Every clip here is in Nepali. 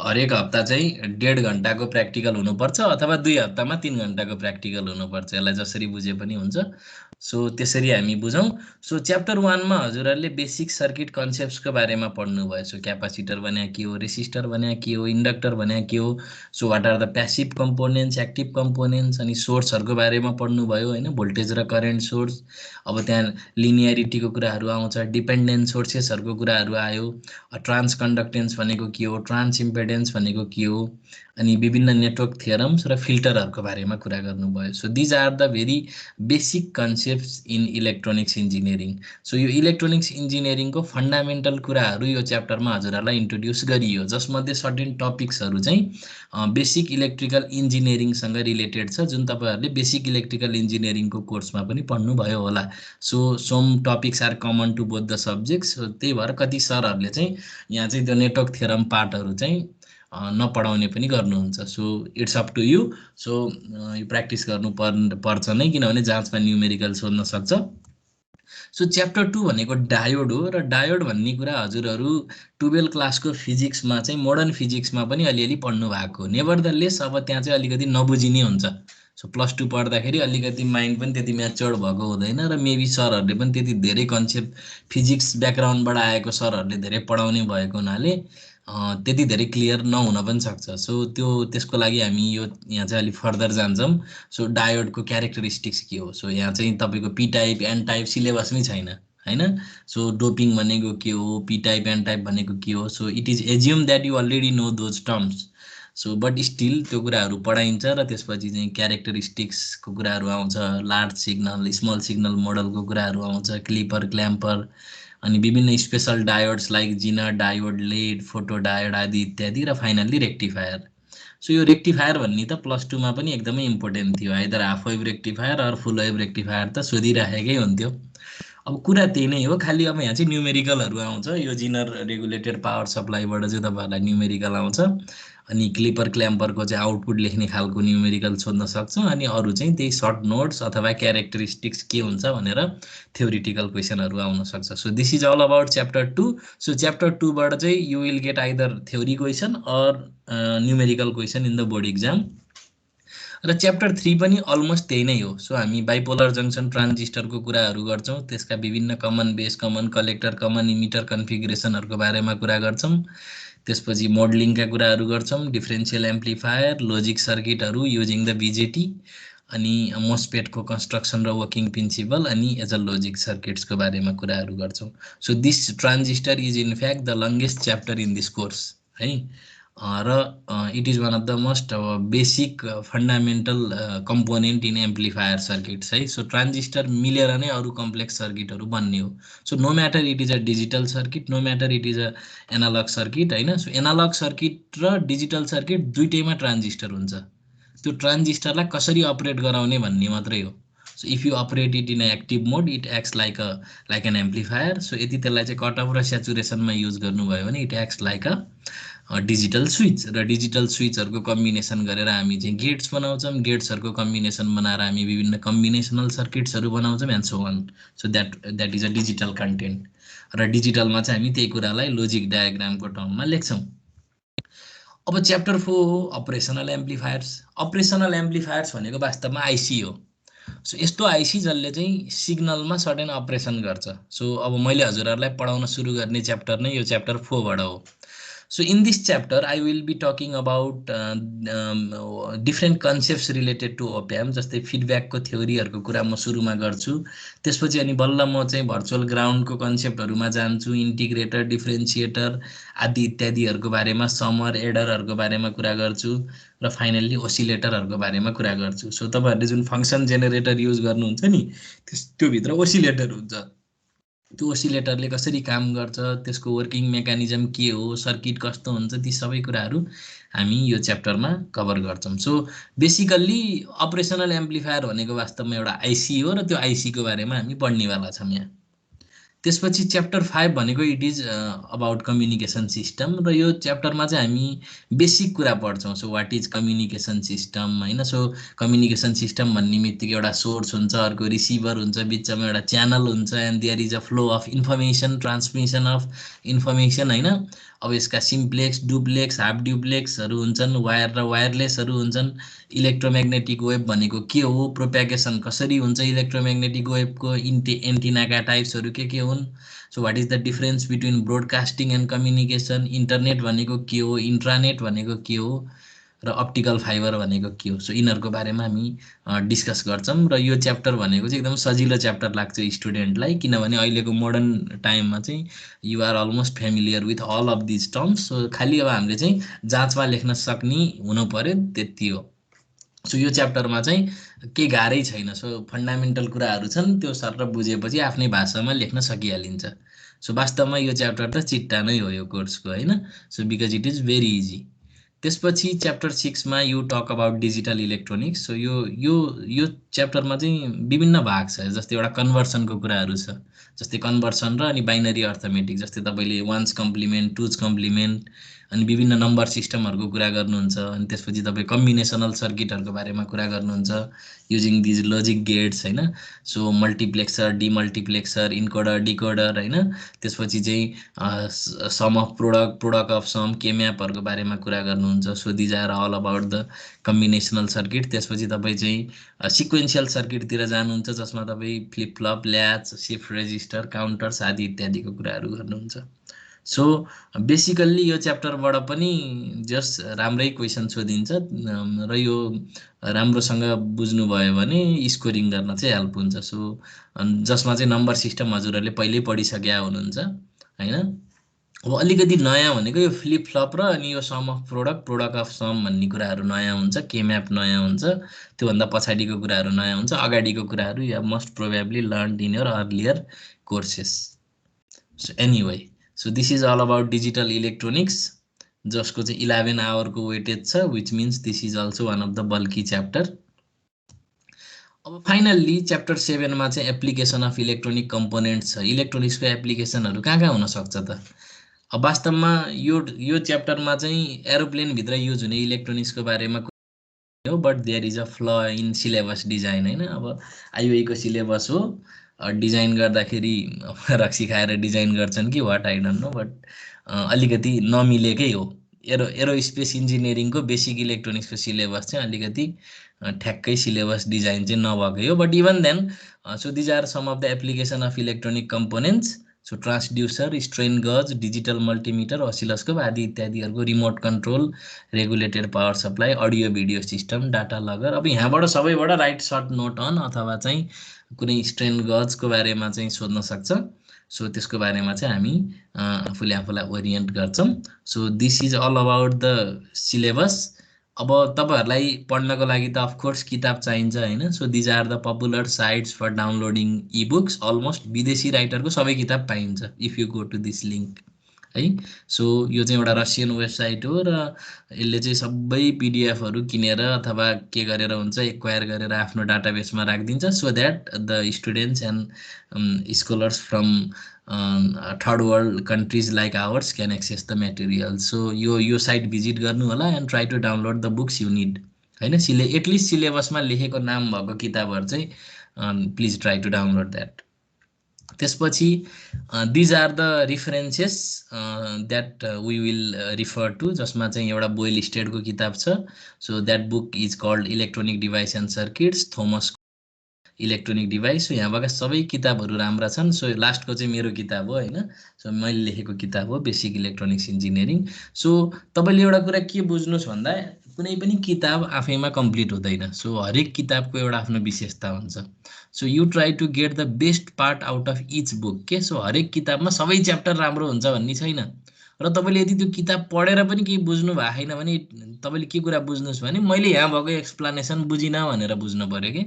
हरेक हप्ता चाहिँ 1.5 घन्टाको प्र्याक्टिकल हुनुपर्छ अथवा 2 हप्तामा 3 घन्टाको प्र्याक्टिकल हुनुपर्छ। यसलाई जसरी बुझे पनि हुन्छ। सो त्यसरी हामी बुझौँ। सो च्याप्टर 1 मा हजुरहरूले बेसिक सर्किट कन्सेप्ट्सको बारेमा पढ्नुभयो। सो क्यापासिटर भने के हो, रेसिस्टर भने के हो, इन्डक्टर भने के हो, so what are the passive components, active components, अनि सोर्सहरूको बारेमा पढ्नुभयो होइन, भोल्टेज र करेन्ट सोर्स। अब त्यहाँ लिनियरिटीको कुराहरू आउँछ, डिपेन्डेन्ट सोर्सेसहरूको कुराहरू आयो, ट्रान्स कन्डक्टेन्स भनेको के हो, ट्रान्स इम्पेडेन्स भनेको के हो, अनि विभिन्न नेटवर्क थियरम्स र फिल्टरहरूको बारेमा कुरा गर्नुभयो। So these are the very basic concepts in electronics engineering. So यो इलेक्ट्रोनिक्स इन्जिनियरिङको फन्डामेन्टल कुराहरू यो च्याप्टरमा हजुरहरूलाई इन्ट्रोड्युस गरियो, जसमध्ये सर्टेन टपिक्सहरू चाहिँ बेसिक इलेक्ट्रिकल इन्जिनियरिङसँग रिलेटेड छ, जुन तपाईँहरूले बेसिक इलेक्ट्रिकल इन्जिनियरिङको कोर्समा पनि पढ्नुभयो होला। So some topics are common to both the subjects. त्यही भएर कति सरहरूले चाहिँ यहाँ चाहिँ त्यो नेटवर्क थ्योरम पार्टहरू चाहिँ नपढाउने पनि गर्नुहुन्छ। So it's up to you. So यो प्र्याक्टिस गर्नु पर्छ नै, किनभने जाँचमा न्युमेरिकल सोध्न सक्छ। सो च्याप्टर 2 भनेको डायोड हो, र डायोड भन्ने कुरा हजुरहरू 12 क्लासको फिजिक्समा चाहिँ, मोडर्न फिजिक्समा पनि अलिअलि पढ्नु भएको। नेभरदलेस अब त्यहाँ चाहिँ अलिकति नबुझिने हुन्छ। सो +2 पढ्दाखेरि अलिकति माइन्ड पनि त्यति म्याच्योर्ड भएको हुँदैन, र मेबी सरहरूले पनि त्यति धेरै कन्सेप्ट फिजिक्स ब्याकग्राउन्डबाट आएको सरहरूले धेरै पढाउने भएको हुनाले त्यति धेरै क्लियर नहुन पनि सक्छ। सो त्यसको लागि हामी यहाँ चाहिँ अलिक फर्दर जान्छौँ। सो डायोडको क्यारेक्टरिस्टिक्स के हो, सो यहाँ चाहिँ तपाईँको पी टाइप एन टाइप सिलेबसमै छैन होइन। सो डोपिङ भनेको के हो, पी टाइप एन टाइप भनेको के हो, so it is assume that you already know those terms. So but still त्यो कुराहरू पढाइन्छ, र त्यसपछि चाहिँ क्यारेक्टरिस्टिक्सको कुराहरू आउँछ, लार्ज सिग्नल स्मल सिग्नल मोडलको कुराहरू आउँछ, क्लिपर क्ल्याम्पर, अनि विभिन्न special diodes like zener diode, LED, photo diode आदि इत्यादि, र फाइनल्ली रेक्टिफायर। सो यो रेक्टिफायर भन्ने त +2 मा पनि एकदमै इम्पोर्टेन्ट थियो। Either half wave rectifier or full wave rectifier त सोधिराखेकै हुन्थ्यो। अब कुरा त्यही नै हो, खालि अब यहाँ चाहिँ न्युमेरिकलहरू आउँछ। यो जिनर रेगुलेटेड पावर सप्लाईबाट चाहिँ तपाईँहरूलाई न्युमेरिकल आउँछ, अनि क्लिपर क्ल्याम्परको चाहिँ आउटपुट लेख्ने खालको न्युमेरिकल सोध्न सक्छ, अनि अरू चाहिँ त्यही सर्ट नोट्स अथवा क्यारेक्टरिस्टिक्स के हुन्छ भनेर थ्योरिटिकल क्वेसनहरू आउन सक्छ। So this is all about chapter 2। So chapter 2 बाट चाहिँ you will get either theory question or numerical question in the board exam. र च्याप्टर 3 पनि अलमोस्ट त्यही नै हो। सो हामी बाइपोलर जङ्सन ट्रान्जिस्टरको कुराहरू गर्छौँ, त्यसका विभिन्न common base, common collector, common emitter कन्फिगरेसनहरूको बारेमा कुरा गर्छौँ। त्यसपछि मोडलिङका कुराहरू गर्छौँ, डिफरेन्सियल एम्प्लिफायर, लोजिक सर्किटहरू युजिङ द बिजेटी, अनि मोस्पेटको कन्स्ट्रक्सन र वर्किङ प्रिन्सिपल, अनि एज अ लोजिक सर्किट्सको बारेमा कुराहरू गर्छौँ। So this transistor is in fact the longest chapter in this course है, र it is one of the most basic fundamental component in amplifier circuits है। सो ट्रान्जिस्टर मिलेर नै अरू कम्प्लेक्स सर्किटहरू बन्ने हो। So no matter it is a digital circuit, no matter it is a analogue circuit होइन। सो एनालग सर्किट र डिजिटल सर्किट दुइटैमा ट्रान्जिस्टर हुन्छ। त्यो ट्रान्जिस्टरलाई कसरी अपरेट गराउने भन्ने मात्रै हो। So if you operate it in active mode, it acts like an amplifier. So यदि त्यसलाई चाहिँ कट अफ र सेचुरेसनमा युज गर्नुभयो भने it acts like a digital switch, र डिजिटल स्विचहरूको कम्बिनेसन गरेर हामी चाहिँ गेट्स बनाउँछौँ, गेट्सहरूको कम्बिनेसन बनाएर हामी विभिन्न कम्बिनेसनल सर्किट्सहरू बनाउँछौँ, and so on. So that is a digital content, र डिजिटलमा चाहिँ हामी त्यही कुरालाई लोजिक डायग्रामको टर्ममा लेख्छौँ। अब च्याप्टर 4 हो अपरेसनल एम्प्लिफायर्स। अपरेसनल एम्प्लिफायर्स भनेको वास्तवमा आइसी हो। सो यस्तो आइसी जसले चाहिँ सिग्नलमा सर्टेन अपरेसन गर्छ। सो अब मैले हजुरहरूलाई पढाउन सुरु गर्ने च्याप्टर नै यो च्याप्टर 4 बाट हो। So in this chapter, I will be talking about different concepts related to op-amp, जस्तै फिडब्याकको थ्योरीहरूको कुरा म सुरुमा गर्छु। त्यसपछि अनि बल्ल म चाहिँ भर्चुअल ग्राउन्डको कन्सेप्टहरूमा जान्छु, इन्टिग्रेटर, डिफ्रेन्सिएटर आदि इत्यादिहरूको बारेमा, समर, एडरहरूको बारेमा कुरा गर्छु, र फाइनल्ली ओसिलेटरहरूको बारेमा कुरा गर्छु। सो तपाईँहरूले जुन फङ्सन जेनेरेटर युज गर्नुहुन्छ नि, त्योभित्र ओसिलेटर हुन्छ। त्यो ओसिलेटरले कसरी काम गर्छ, त्यसको वर्किङ मेकानिजम के हो, सर्किट कस्तो हुन्छ, ती सबै कुराहरू हामी यो च्याप्टरमा कभर गर्छौँ। सो बेसिकल्ली अपरेसनल एम्प्लिफायर भनेको वास्तवमा एउटा आइसी हो, र त्यो आइसीको बारेमा हामी पढ्नेवाला छौँ यहाँ। त्यसपछि च्याप्टर 5 भनेको it is about communication system र यो च्याप्टरमा चाहिँ हामी बेसिक कुरा पढ्छौँ। So what is communication system होइन। सो कम्युनिकेसन सिस्टम भन्ने बित्तिकै एउटा सोर्स हुन्छ, अर्को रिसिभर हुन्छ, बिचमा एउटा च्यानल हुन्छ and there is a flow of information, transmission of information होइन। अब यसका सिम्प्लेक्स, डुप्लेक्स, हाफ डुप्लेक्सहरू हुन्छन्, वायर र वायरलेसहरू हुन्छन्। इलेक्ट्रोम्याग्नेटिक वेभ भनेको के हो, प्रोप्यागेसन कसरी हुन्छ इलेक्ट्रोम्याग्नेटिक वेभको, एन्टिनाका टाइप्सहरू के हुन्। So what is the difference between broadcasting and communication, internet भनेको के हो, इन्ट्रानेट भनेको के हो र अप्टिकल फाइबर भनेको के हो। सो यिनीहरूको बारेमा हामी डिस्कस गर्छौँ र यो च्याप्टर भनेको चाहिँ एकदम सजिलो च्याप्टर लाग्छ स्टुडेन्टलाई, किनभने अहिलेको मोडर्न टाइममा चाहिँ you're almost familiar with all of these terms. So खालि अब हामीले चाहिँ जाँचमा लेख्न सक्ने हुनु पऱ्यो, त्यति हो। सो यो च्याप्टरमा चाहिँ केही गाह्रै छैन। सो फन्डामेन्टल कुराहरू छन्, त्यो सर बुझेपछि आफ्नै भाषामा लेख्न सकिहालिन्छ। सो वास्तवमा यो च्याप्टर त चिट्टा नै हो यो कोर्सको होइन। So because it is very easy. त्यसपछि च्याप्टर 6मा you talk about digital electronics. So यो च्याप्टरमा चाहिँ विभिन्न भाग छ। जस्तै एउटा कन्भर्सनको कुराहरू छ, जस्तै कन्भर्सन र अनि बाइनरी अर्थमेटिक, जस्तै तपाईँले वान्स कम्प्लिमेन्ट, टुज कम्प्लिमेन्ट अनि विभिन्न नम्बर सिस्टमहरूको कुरा गर्नुहुन्छ। अनि त्यसपछि तपाईँ कम्बिनेसनल सर्किटहरूको बारेमा कुरा गर्नुहुन्छ युजिङ दिज लजिक गेट्स होइन। So multiplexer, demultiplexer, encoder, decoder होइन। त्यसपछि चाहिँ sum of product, product of sum, K म्यापहरूको बारेमा कुरा गर्नुहुन्छ। So these are all about the combinational circuit. त्यसपछि तपाईँ चाहिँ सिक्वेन्सियल सर्किटतिर जानुहुन्छ, जसमा तपाईँ flip flop, latch, shift register, counters आदि इत्यादिको कुराहरू गर्नुहुन्छ। सो बेसिकल्ली यो च्याप्टरबाट पनि जस राम्रै क्वेसन सोधिन्छ र यो राम्रोसँग बुझ्नुभयो भने स्कोरिङ गर्न चाहिँ हेल्प हुन्छ। सो जसमा चाहिँ नम्बर सिस्टम हजुरहरूले पहिल्यै पढिसकेका हुनुहुन्छ होइन। अब अलिकति नयाँ भनेको यो फ्लिप फ्लप र अनि यो sum of product, product of sum भन्ने कुराहरू नयाँ हुन्छ, के म्याप नयाँ हुन्छ, त्योभन्दा पछाडिको कुराहरू नयाँ हुन्छ। अगाडिको कुराहरू you must probably learn in your earlier courses. So anyway, so this is all about digital electronics, जसको चाहिँ 11 आवरको वेटेज छ, which means this is also one of the bulky chapter. अब फाइनल्ली च्याप्टर 7मा चाहिँ एप्लिकेसन अफ इलेक्ट्रोनिक कम्पोनेन्ट्स छ। इलेक्ट्रोनिक्सको एप्लिकेसनहरू कहाँ कहाँ हुनसक्छ त। अब वास्तवमा यो च्याप्टरमा चाहिँ एरोप्लेनभित्र युज हुने इलेक्ट्रोनिक्सको बारेमा हो, but there is a flaw in syllabus design होइन। अब आइओईको सिलेबस हो, डिजाइन गर्दाखेरि रक्सी खाएर डिजाइन गर्छन् कि what I don't know, but अलिकति नमिलेकै हो। एरोस्पेस इन्जिनियरिङको बेसिक इलेक्ट्रोनिक्सको सिलेबस चाहिँ अलिकति ठ्याक्कै सिलेबस डिजाइन चाहिँ नभएकै हो, but even then so these are some of the application of electronic components. So transducer, strain gauge, digital multimeter, oscilloscope आदि इत्यादिहरूको remote control, regulated power supply, audio video system, data logger. अब यहाँबाट सबैबाट राइट सर्ट नोट अन अथवा चाहिँ कुनै स्ट्रेन गजको बारेमा चाहिँ सोध्न सक्छ। सो त्यसको बारेमा चाहिँ हामी आफूले आफूलाई ओरिएन्ट गर्छौँ। So this is all about the syllabus. अब तपाईँहरूलाई पढ्नको लागि त अफकोर्स किताब चाहिन्छ होइन। So these are the popular sites for downloading ebooks. Almost विदेशी राइटरको सबै किताब पाइन्छ if you go to this link है। सो यो चाहिँ एउटा रसियन वेबसाइट हो र यसले चाहिँ सबै पिडिएफहरू किनेर अथवा के गरेर हुन्छ एक्वायर गरेर आफ्नो डाटाबेसमा राखिदिन्छ, so that the students and scholars from third world countries like ours can access the material. So यो साइट भिजिट गर्नु होला and try to download the books you need होइन। एटलिस्ट सिलेबसमा लेखेको नाम भएको किताबहरू चाहिँ please try to download that. त्यसपछि these are the references that we will refer to, जसमा चाहिँ एउटा बोइल स्टेडको किताब छ। So that book is called electronic device and circuits, Thomas electronic device. So यहाँबाट सबै किताबहरू राम्रा छन्। सो लास्टको चाहिँ मेरो किताब हो होइन। सो मैले लेखेको किताब हो बेसिक इलेक्ट्रोनिक्स इन्जिनियरिङ। सो तपाईँले एउटा कुरा के बुझ्नुहोस् भन्दा कुनै पनि किताब आफैमा कम्प्लिट हुँदैन। सो हरेक किताबको एउटा आफ्नो विशेषता हुन्छ। So you try to get the best part out of each book के। सो हरेक किताबमा सबै च्याप्टर राम्रो हुन्छ भन्ने छैन। र तपाईँले यदि त्यो किताब पढेर पनि केही बुझ्नु भएको छैन भने तपाईँले के कुरा बुझ्नुहोस् भने मैले यहाँ भएको एक्सप्लानेसन बुझिनँ भनेर बुझ्नु पऱ्यो कि।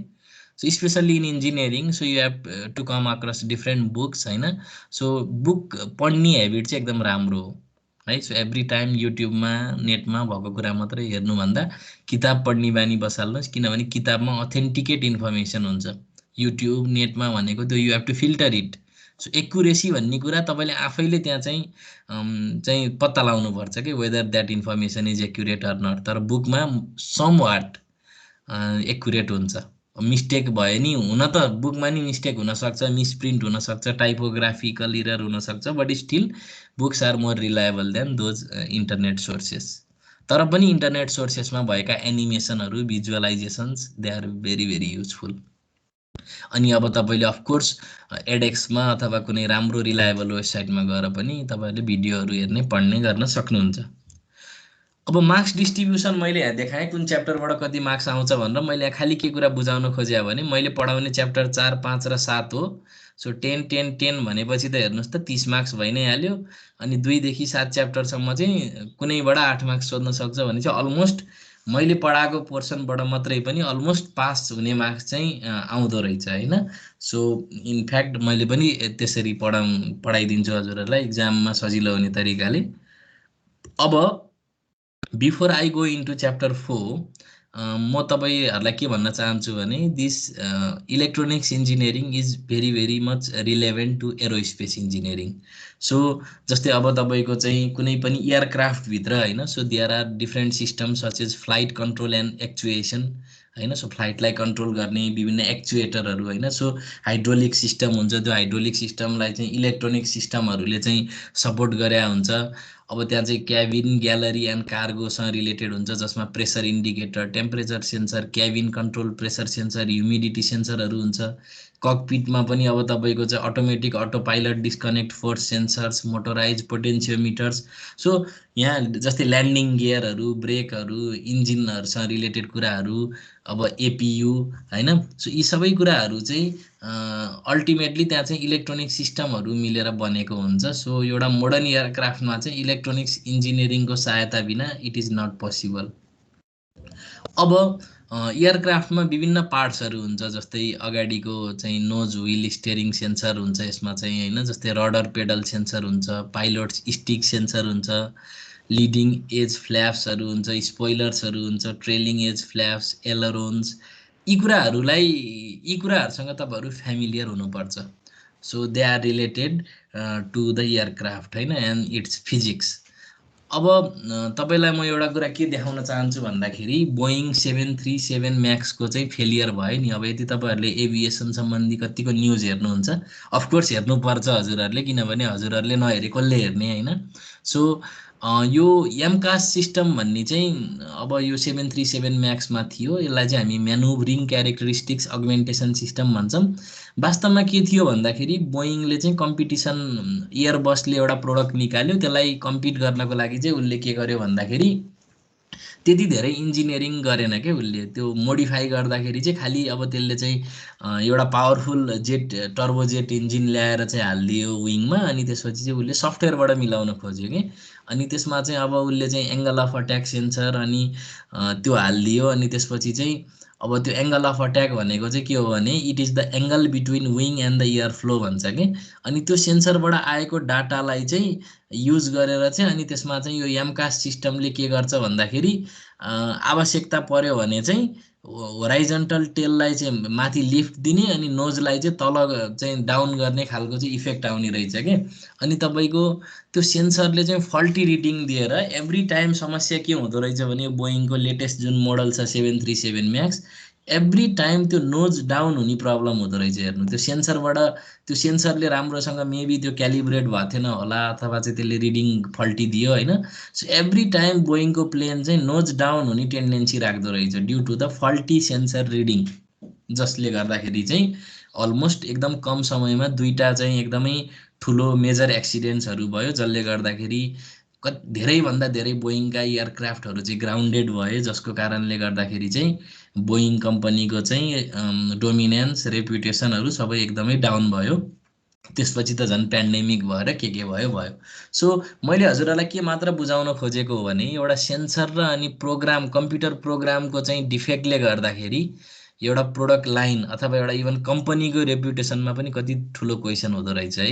So specially in engineering, so you have to come across different books होइन। सो बुक पढ्ने हेबिट चाहिँ एकदम राम्रो हो है। सो एभ्री टाइम युट्युबमा नेटमा भएको कुरा मात्रै हेर्नुभन्दा किताब पढ्ने बानी बसाल्नुहोस्, किनभने किताबमा अथेन्टिकेट इन्फर्मेसन हुन्छ। युट्युब नेटमा भनेको त्यो you have to filter it. So accuracy भन्ने कुरा तपाईँले आफैले त्यहाँ चाहिँ पत्ता लगाउनुपर्छ कि whether that information is accurate or not. तर बुकमा सम वाट एक्युरेट हुन्छ। मिस्टेक भयो नि, हुन त बुकमा नि मिस्टेक हुनसक्छ, मिसप्रिन्ट हुनसक्छ, टाइपोग्राफिकल इरर हुनसक्छ, but still books are more reliable than those internet sources. तर पनि इन्टरनेट सोर्सेसमा भएका एनिमेसनहरू, visualisations they are very very useful. अनि अब तपाईँले अफकोर्स एडेक्समा अथवा कुनै राम्रो रिलायबल वेबसाइटमा गएर पनि तपाईँहरूले भिडियोहरू हेर्ने, पढ्ने गर्न सक्नुहुन्छ। अब मार्क्स डिस्ट्रिब्युसन मैले यहाँ देखाएँ कुन च्याप्टरबाट कति मार्क्स आउँछ भनेर। मैले यहाँ खालि के कुरा बुझाउन खोजेँ भने मैले पढाउने च्याप्टर 4, 5 र 7 हो। सो 10 10 10 भनेपछि त हेर्नुहोस् त 30 मार्क्स भइ नै हाल्यो। अनि 2 देखि 7 च्याप्टरसम्म चाहिँ कुनैबाट 8 मार्क्स सोध्न सक्छ भने चाहिँ अलमोस्ट मैले पढाएको पोर्सनबाट मात्रै पनि अलमोस्ट पास हुने मार्क्स चाहिँ आउँदो रहेछ होइन। सो इनफ्याक्ट मैले पनि त्यसरी पढाइदिन्छु हजुरहरूलाई इक्जाममा सजिलो हुने तरिकाले। अब before I go into chapter 4 म तपाईँहरूलाई के भन्न चाहन्छु भने this electronics engineering is very very much relevant to aerospace engineering. So जस्तै अब तपाईँको चाहिँ कुनै पनि एयरक्राफ्टभित्र होइन, so there are different system such as flight control and actuation होइन। सो फ्लाइटलाई कन्ट्रोल गर्ने विभिन्न एक्चुएटरहरू होइन। सो हाइड्रोलिक सिस्टम हुन्छ, त्यो हाइड्रोलिक सिस्टमलाई चाहिँ इलेक्ट्रोनिक सिस्टमहरूले चाहिँ सपोर्ट गरे हुन्छ। अब त्यहाँ चाहिँ क्याबिन, ग्यालरी एन्ड कार्गोसँग रिलेटेड हुन्छ, जसमा pressure indicator, temperature sensor, cabin control, pressure sensor, humidity सेन्सरहरू हुन्छ। ककपिटमा पनि अब तपाईँको चाहिँ automatic auto pilot, disconnect force sensors, motorise potentiometers. So यहाँ जस्तै ल्यान्डिङ गियरहरू, ब्रेकहरू, इन्जिनहरूसँग रिलेटेड कुराहरू, अब एपियु होइन। सो यी सबै कुराहरू चाहिँ अल्टिमेटली त्यहाँ चाहिँ इलेक्ट्रोनिक सिस्टमहरू मिलेर बनेको हुन्छ। सो एउटा मोडर्न एयरक्राफ्टमा चाहिँ इलेक्ट्रोनिक्स इन्जिनियरिङको सहायता बिना इट इज नट पोसिबल। अब एयरक्राफ्टमा विभिन्न पार्ट्सहरू हुन्छ, जस्तै अगाडिको चाहिँ नोज, व्हिल, स्टेरिङ सेन्सर हुन्छ यसमा चाहिँ होइन। जस्तै रडर पेडल सेन्सर हुन्छ, पाइलट स्टिक सेन्सर हुन्छ, लिडिङ एज फ्ल्याप्सहरू हुन्छ, स्पोइलर्सहरू हुन्छ, ट्रेलिङ एज फ्ल्याप्स, एलरोन्स। यी कुराहरूसँग तपाईँहरू फ्यामिलियर हुनुपर्छ। So they are related to the aircraft होइन एन्ड इट्स फिजिक्स। अब तपाईँलाई म एउटा कुरा के देखाउन चाहन्छु भन्दाखेरि बोइङ 737 म्याक्सको चाहिँ फेलियर भयो नि। अब यदि तपाईँहरूले एभिएसन सम्बन्धी कतिको न्युज हेर्नुहुन्छ, अफकोर्स हेर्नुपर्छ हजुरहरूले, किनभने हजुरहरूले नहेरे कसले हेर्ने होइन। सो यो एमकास सिस्टम भन्ने चाहिँ अब यो 737 म्याक्समा थियो। यसलाई चाहिँ हामी म्यानुभरिङ क्यारेक्टरिस्टिक्स अगमेन्टेसन सिस्टम भन्छौँ। वास्तवमा के थियो भन्दाखेरि बोइङले चाहिँ कम्पिटिसन, एयरबसले एउटा प्रोडक्ट निकाल्यो, त्यसलाई कम्पिट गर्नको लागि चाहिँ उसले के गर्यो भन्दाखेरि त्यति धेरै इन्जिनियरिङ गरेन क्या उसले। त्यो मोडिफाई गर्दाखेरि चाहिँ खालि अब त्यसले चाहिँ एउटा पावरफुल टर्बोजेट इन्जिन ल्याएर चाहिँ हालिदियो विङमा, अनि त्यसपछि चाहिँ उसले सफ्टवेयरबाट मिलाउन खोज्यो कि। अनि त्यसमा चाहिँ अब उसले चाहिँ एङ्गल अफ अट्याक सेन्सर अनि त्यो हालिदियो। अनि त्यसपछि चाहिँ अब त्यो एङ्गल अफ अट्याक भनेको चाहिँ के हो भने it is the angle between wing and the air flow भन्छ कि। अनि त्यो सेन्सरबाट आएको डाटालाई चाहिँ युज गरेर चाहिँ अनि त्यसमा चाहिँ यो एमकास सिस्टमले के गर्छ भन्दाखेरि आवश्यकता पर्यो भने चाहिँ होराइजन्टल टेललाई चाहिँ माथि लिफ्ट दिने अनि नोजलाई चाहिँ तल चाहिँ डाउन गर्ने खालको चाहिँ इफेक्ट आउने रहेछ के। अनि तपाईँको त्यो सेन्सरले चाहिँ फल्टी रिडिङ दिएर एभ्री टाइम समस्या के हुँदो रहेछ भने बोइङको लेटेस्ट जुन मोडल छ 737 म्याक्स, एभ्री टाइम त्यो नोज डाउन हुने प्रब्लम हुँदो रहेछ। हेर्नु त्यो सेन्सरबाट, त्यो सेन्सरले राम्रोसँग मेबी त्यो क्यालिब्रेट भएको थिएन होला, अथवा चाहिँ त्यसले रिडिङ फल्टी दियो होइन। सो एभ्री टाइम बोइङको प्लेन चाहिँ नोज डाउन हुने टेन्डेन्सी राख्दो रहेछ due to the faulty sensor reading, जसले गर्दाखेरि चाहिँ अलमोस्ट एकदम कम समयमा दुईवटा चाहिँ एकदमै ठुलो मेजर एक्सिडेन्ट्सहरू भयो, जसले गर्दाखेरि धेरैभन्दा धेरै बोइङका एयरक्राफ्टहरू चाहिँ ग्राउन्डेड भए, जसको कारणले गर्दाखेरि चाहिँ बोइङ कम्पनीको चाहिँ डोमिनेन्स, रेपुटेसनहरू सबै एकदमै डाउन भयो। त्यसपछि त झन् पेन्डेमिक भएर के भयो। सो मैले हजुरहरूलाई के मात्र बुझाउन खोजेको हो भने एउटा सेन्सर र अनि प्रोग्राम, कम्प्युटर प्रोग्रामको चाहिँ डिफेक्टले गर्दाखेरि एउटा प्रोडक्ट लाइन अथवा एउटा इभन कम्पनीको रेपुटेसनमा पनि कति ठुलो क्वेसन हुँदो रहेछ है।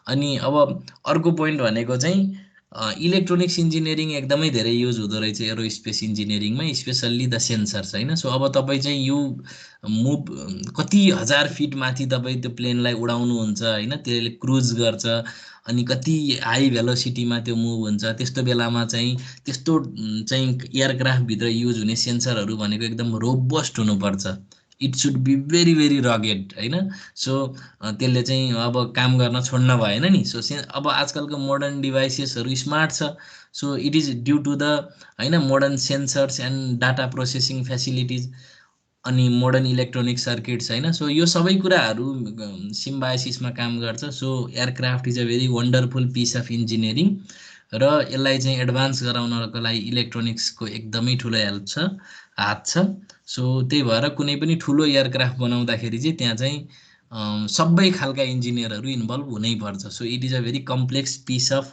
अनि अब अर्को पोइन्ट भनेको चाहिँ इलेक्ट्रोनिक्स इन्जिनियरिङ एकदमै धेरै युज हुँदो रहेछ एरोस्पेस इन्जिनियरिङमा, स्पेसल्ली द सेन्सर्स होइन। सो अब तपाईँ चाहिँ यो मुभ कति हजार फिट माथि तपाईँ त्यो प्लेनलाई उडाउनुहुन्छ होइन, त्यसले क्रुज गर्छ अनि कति हाई भेलोसिटीमा त्यो मुभ हुन्छ, त्यस्तो बेलामा चाहिँ त्यस्तो चाहिँ एयरक्राफ्टभित्र युज हुने सेन्सरहरू भनेको एकदम रोबस्ट हुनुपर्छ। It should be very very rugged होइन। सो त्यसले चाहिँ अब काम गर्न छोड्न भएन नि। सो अब आजकलको मोडर्न डिभाइसेसहरू स्मार्ट छ। So it is due to the होइन modern sensors and data processing facilities अनि मोडर्न इलेक्ट्रोनिक सर्किट्स होइन। सो यो सबै कुराहरू सिम्बायोसिसमा काम गर्छ। So aircraft is a very wonderful piece of engineering र यसलाई चाहिँ एडभान्स गराउनको लागि इलेक्ट्रोनिक्सको एकदमै ठुलो हेल्प छ, हात छ। सो त्यही भएर कुनै पनि ठुलो एयरक्राफ्ट बनाउँदाखेरि चाहिँ त्यहाँ चाहिँ सबै खालका इन्जिनियरहरू इन्भल्भ हुनैपर्छ। So it is a very complex piece of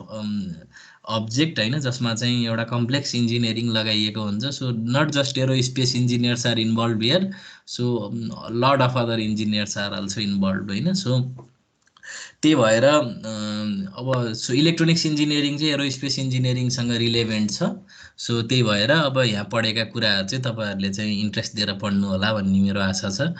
object होइन, जसमा चाहिँ एउटा कम्प्लेक्स इन्जिनियरिङ लगाइएको हुन्छ। So not just aerospace engineers are involve here, so lot of other engineers are also involve होइन। सो त्यही भएर अब सो इलेक्ट्रोनिक्स इन्जिनियरिङ चाहिँ एरोस्पेस इन्जिनियरिङसँग रिलेभेन्ट छ। सो त्यही भएर अब यहाँ पढेका कुराहरू चाहिँ तपाईँहरूले चाहिँ इन्ट्रेस्ट दिएर पढ्नु होला भन्ने मेरो आशा छ।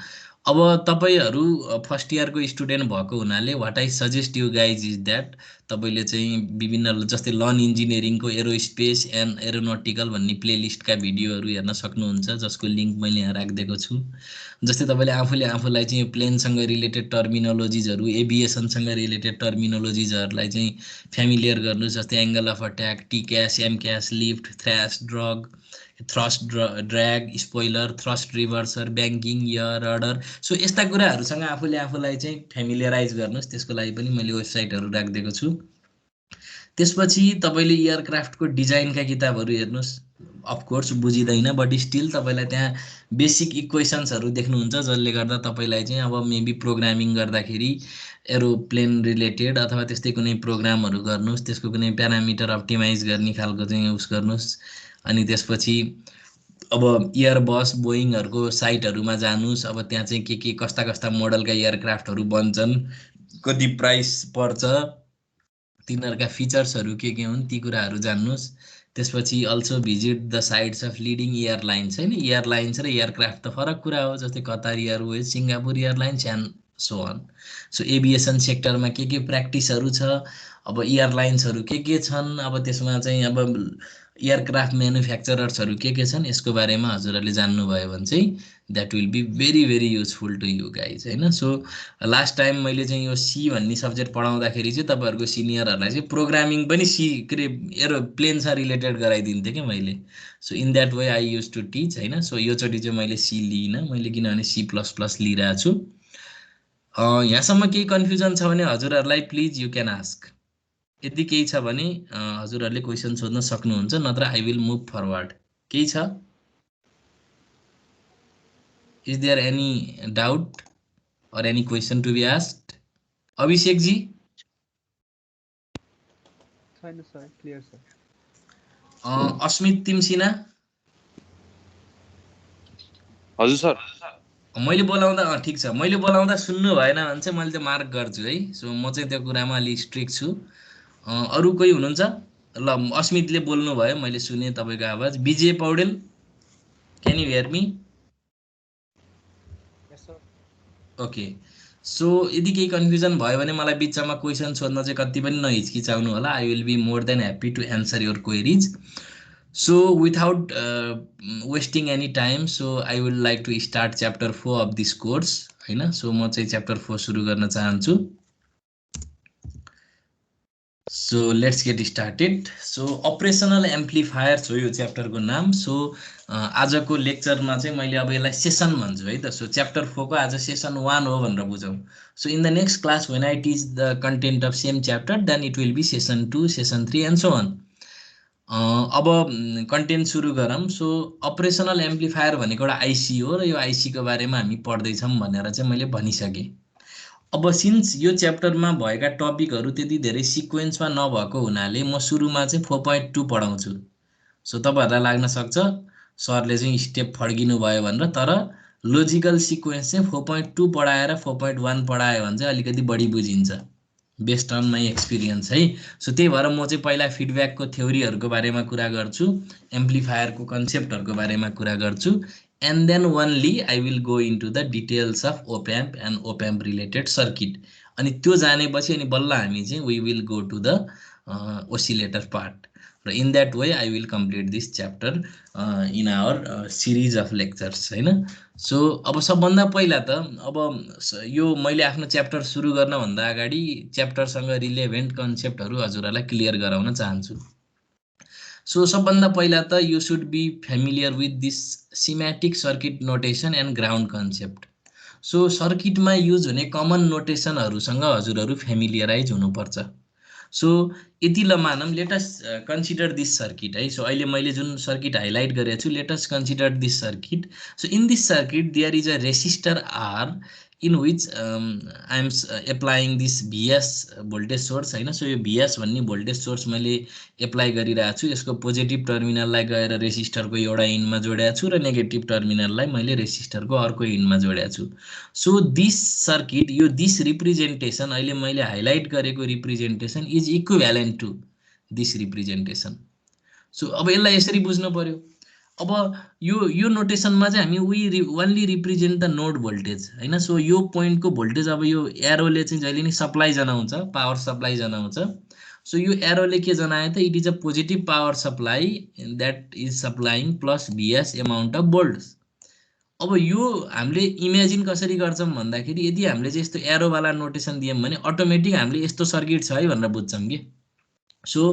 अब तपाईँहरू फर्स्ट इयरको स्टुडेन्ट भएको हुनाले what I suggest you guys is that तपाईँले चाहिँ विभिन्न जस्तै लन इन्जिनियरिङको एरोस्पेस एन्ड एरोनोटिकल भन्ने प्लेलिस्टका भिडियोहरू हेर्न सक्नुहुन्छ, जसको लिङ्क मैले यहाँ राखिदिएको छु। जस्तै तपाईँले आफूले आफूलाई चाहिँ प्लेनसँग रिलेटेड टर्मिनोलोजिजहरू, एभिएसनसँग रिलेटेड टर्मिनोलोजिजहरूलाई चाहिँ फ्यामिलियर गर्नुहोस्। जस्तै angle of attack, TCAS, MCAS, lift, thrust drag, spoiler, thrust reverser, banking, yaw rudder. So यस्ता कुराहरूसँग आफूले आफूलाई चाहिँ फ्यामिलियराइज गर्नुहोस्। त्यसको लागि पनि मैले वेबसाइटहरू राखिदिएको छु। त्यसपछि तपाईँले एयरक्राफ्टको डिजाइनका किताबहरू हेर्नुहोस्। अफकोर्स बुझिँदैन, बट स्टिल तपाईँलाई त्यहाँ बेसिक इक्वेसन्सहरू देख्नुहुन्छ, जसले गर्दा तपाईँलाई चाहिँ अब मेबी प्रोग्रामिङ गर्दाखेरि एरोप्लेन रिलेटेड अथवा त्यस्तै कुनै प्रोग्रामहरू गर्नुहोस्, त्यसको कुनै प्यारामिटर अप्टिमाइज गर्ने खालको चाहिँ उस गर्नुहोस्। अनि त्यसपछि अब एयरबस, बोइङहरूको साइटहरूमा जानुहोस्। अब त्यहाँ चाहिँ के कस्ता कस्ता मोडलका एयरक्राफ्टहरू बन्छन्, कति प्राइस पर्छ, तिनीहरूका फिचर्सहरू के हुन्, ती कुराहरू जान्नुहोस्। त्यसपछि also visit the sites of leading airlines होइन। एयरलाइन्स र एयरक्राफ्ट त फरक कुरा हो, जस्तै Qatar Airways, Singapore Airlines and so on. So aviation सेक्टरमा के प्र्याक्टिसहरू छ, अब एयरलाइन्सहरू के छन्, अब त्यसमा चाहिँ अब एयरक्राफ्ट म्यानुफ्याक्चरर्सहरू के छन्, यसको बारेमा हजुरहरूले जान्नुभयो भने चाहिँ that will be very very useful to you guys होइन। सो लास्ट टाइम मैले चाहिँ यो सी भन्ने सब्जेक्ट पढाउँदाखेरि चाहिँ तपाईँहरूको सिनियरहरूलाई चाहिँ प्रोग्रामिङ पनि सी के अरे एरोप्लेनसँग रिलेटेड गराइदिन्थेँ क्या मैले। So in that way I use to teach होइन। सो योचोटि चाहिँ मैले सी लिइनँ मैले, किनभने C++ लिइरहेको छु। यहाँसम्म केही कन्फ्युजन छ भने हजुरहरूलाई प्लिज यु क्यान आस्क। यदि केही छ भने हजुरहरूले क्वेसन सोध्न सक्नुहुन्छ, नत्र आई विल मुभ फरवर्ड। केही छ? Is there any doubt or any question to be asked? Abhishek ji? Fine sir, clear sir. Asmit Timsina? हजुर सर। मैले बोलाउँदा ठिक छ, मैले बोलाउँदा सुन्नु भएन भने चाहिँ मैले त्यो मार्क गर्छु है। सो म चाहिँ त्यो कुरामा अलि स्ट्रिक्ट छु। अरू कोही हुनुहुन्छ? ल अस्मितले बोल्नु भयो, मैले सुने तपाईँको आवाज। Vijay Paudel, can you hear me? Yes sir. Okay. So यदि केही कन्फ्युजन भयो भने मलाई बिचमा क्वेसन सोध्न चाहिँ कति पनि नहिचकिचाउनु होला। I will be more than happy to answer your queries. So without wasting any time, so I would like to start chapter 4 of this course होइन। सो म चाहिँ च्याप्टर 4 सुरु गर्न चाहन्छु। So let's get started. So operational amplifiers हो यो च्याप्टरको नाम। सो आजको लेक्चरमा चाहिँ मैले अब यसलाई सेसन भन्छु है त। सो च्याप्टर 4 को आज सेसन 1 हो भनेर बुझौँ। So in the next class when I teach the content of same chapter then it will be session 2, session 3 and so on. अब कन्टेन्ट सुरु गरौँ। सो अपरेसनल एम्प्लिफायर भनेको एउटा आइसी हो र यो आइसीको बारेमा हामी पढ्दैछौँ भनेर चाहिँ मैले भनिसकेँ। अब सिन्स यो च्याप्टरमा भएका टपिकहरू त्यति धेरै सिक्वेन्समा नभएको हुनाले म सुरुमा चाहिँ 4.2 पढाउँछु। सो तपाईँहरूलाई लाग्न सक्छ सरले चाहिँ स्टेप फड्किनु भयो भनेर, तर लोजिकल सिक्वेन्स चाहिँ 4.2 पढाएर 4.1 पढायो भने चाहिँ अलिकति बढी बुझिन्छ बेस्ड अन माई एक्सपिरियन्स है। सो त्यही भएर म चाहिँ पहिला फिडब्याकको थ्योरीहरूको बारेमा कुरा गर्छु, एम्प्लिफायरको कन्सेप्टहरूको बारेमा कुरा गर्छु, and then only I will go into the details of op amp and op amp related circuit. अनि त्यो जानेपछि अनि बल्ल हामी चाहिँ we will go to the oscillator part, र in that way I will complete this chapter in our series of lectures होइन। सो अब सबभन्दा पहिला त अब यो मैले आफ्नो च्याप्टर सुरु गर्नभन्दा अगाडि च्याप्टरसँग रिलेभेन्ट कन्सेप्टहरू हजुरहरूलाई क्लियर गराउन चाहन्छु। सो सबभन्दा पहिला त you should be familiar with this schematic circuit notation and ground concept. So सर्किटमा युज हुने कमन नोटेसनहरूसँग हजुरहरू फ्यामिलियराइज हुनुपर्छ। सो यति ल मानौँ, लेटस कन्सिडर दिस सर्किट है। सो अहिले मैले जुन सर्किट हाइलाइट गरेको छु, let's consider this circuit. So in this circuit there is a resistor R in which I am applying this VS voltage source होइन। सो यो भिएस भन्ने भोल्टेज सोर्स मैले एप्लाई गरिरहेको छु। यसको पोजिटिभ टर्मिनललाई गएर रेसिस्टरको एउटा इन्डमा जोडेको छु र नेगेटिभ टर्मिनललाई मैले रेसिस्टरको अर्को इन्डमा जोडेको छु। सो दिस सर्किट, यो दिस रिप्रेजेन्टेसन, अहिले मैले हाइलाइट गरेको representation is equivalent to this representation. So अब यसलाई यसरी बुझ्नु पर्यो। अब यो नोटेसनमा चाहिँ हामी we only represent the node voltage होइन। सो यो पोइन्टको भोल्टेज, अब यो एरोले चाहिँ जहिले नि सप्लाई जनाउँछ, पावर सप्लाई जनाउँछ। सो यो एरोले के जनायो त, it is a positive power supply that is supplying plus VS amount of volts. अब यो हामीले इमेजिन कसरी गर्छौँ भन्दाखेरि, यदि हामीले चाहिँ यस्तो एरोवाला नोटेसन दियौँ भने अटोमेटिक हामीले यस्तो सर्किट छ है भनेर बुझ्छौँ कि। सो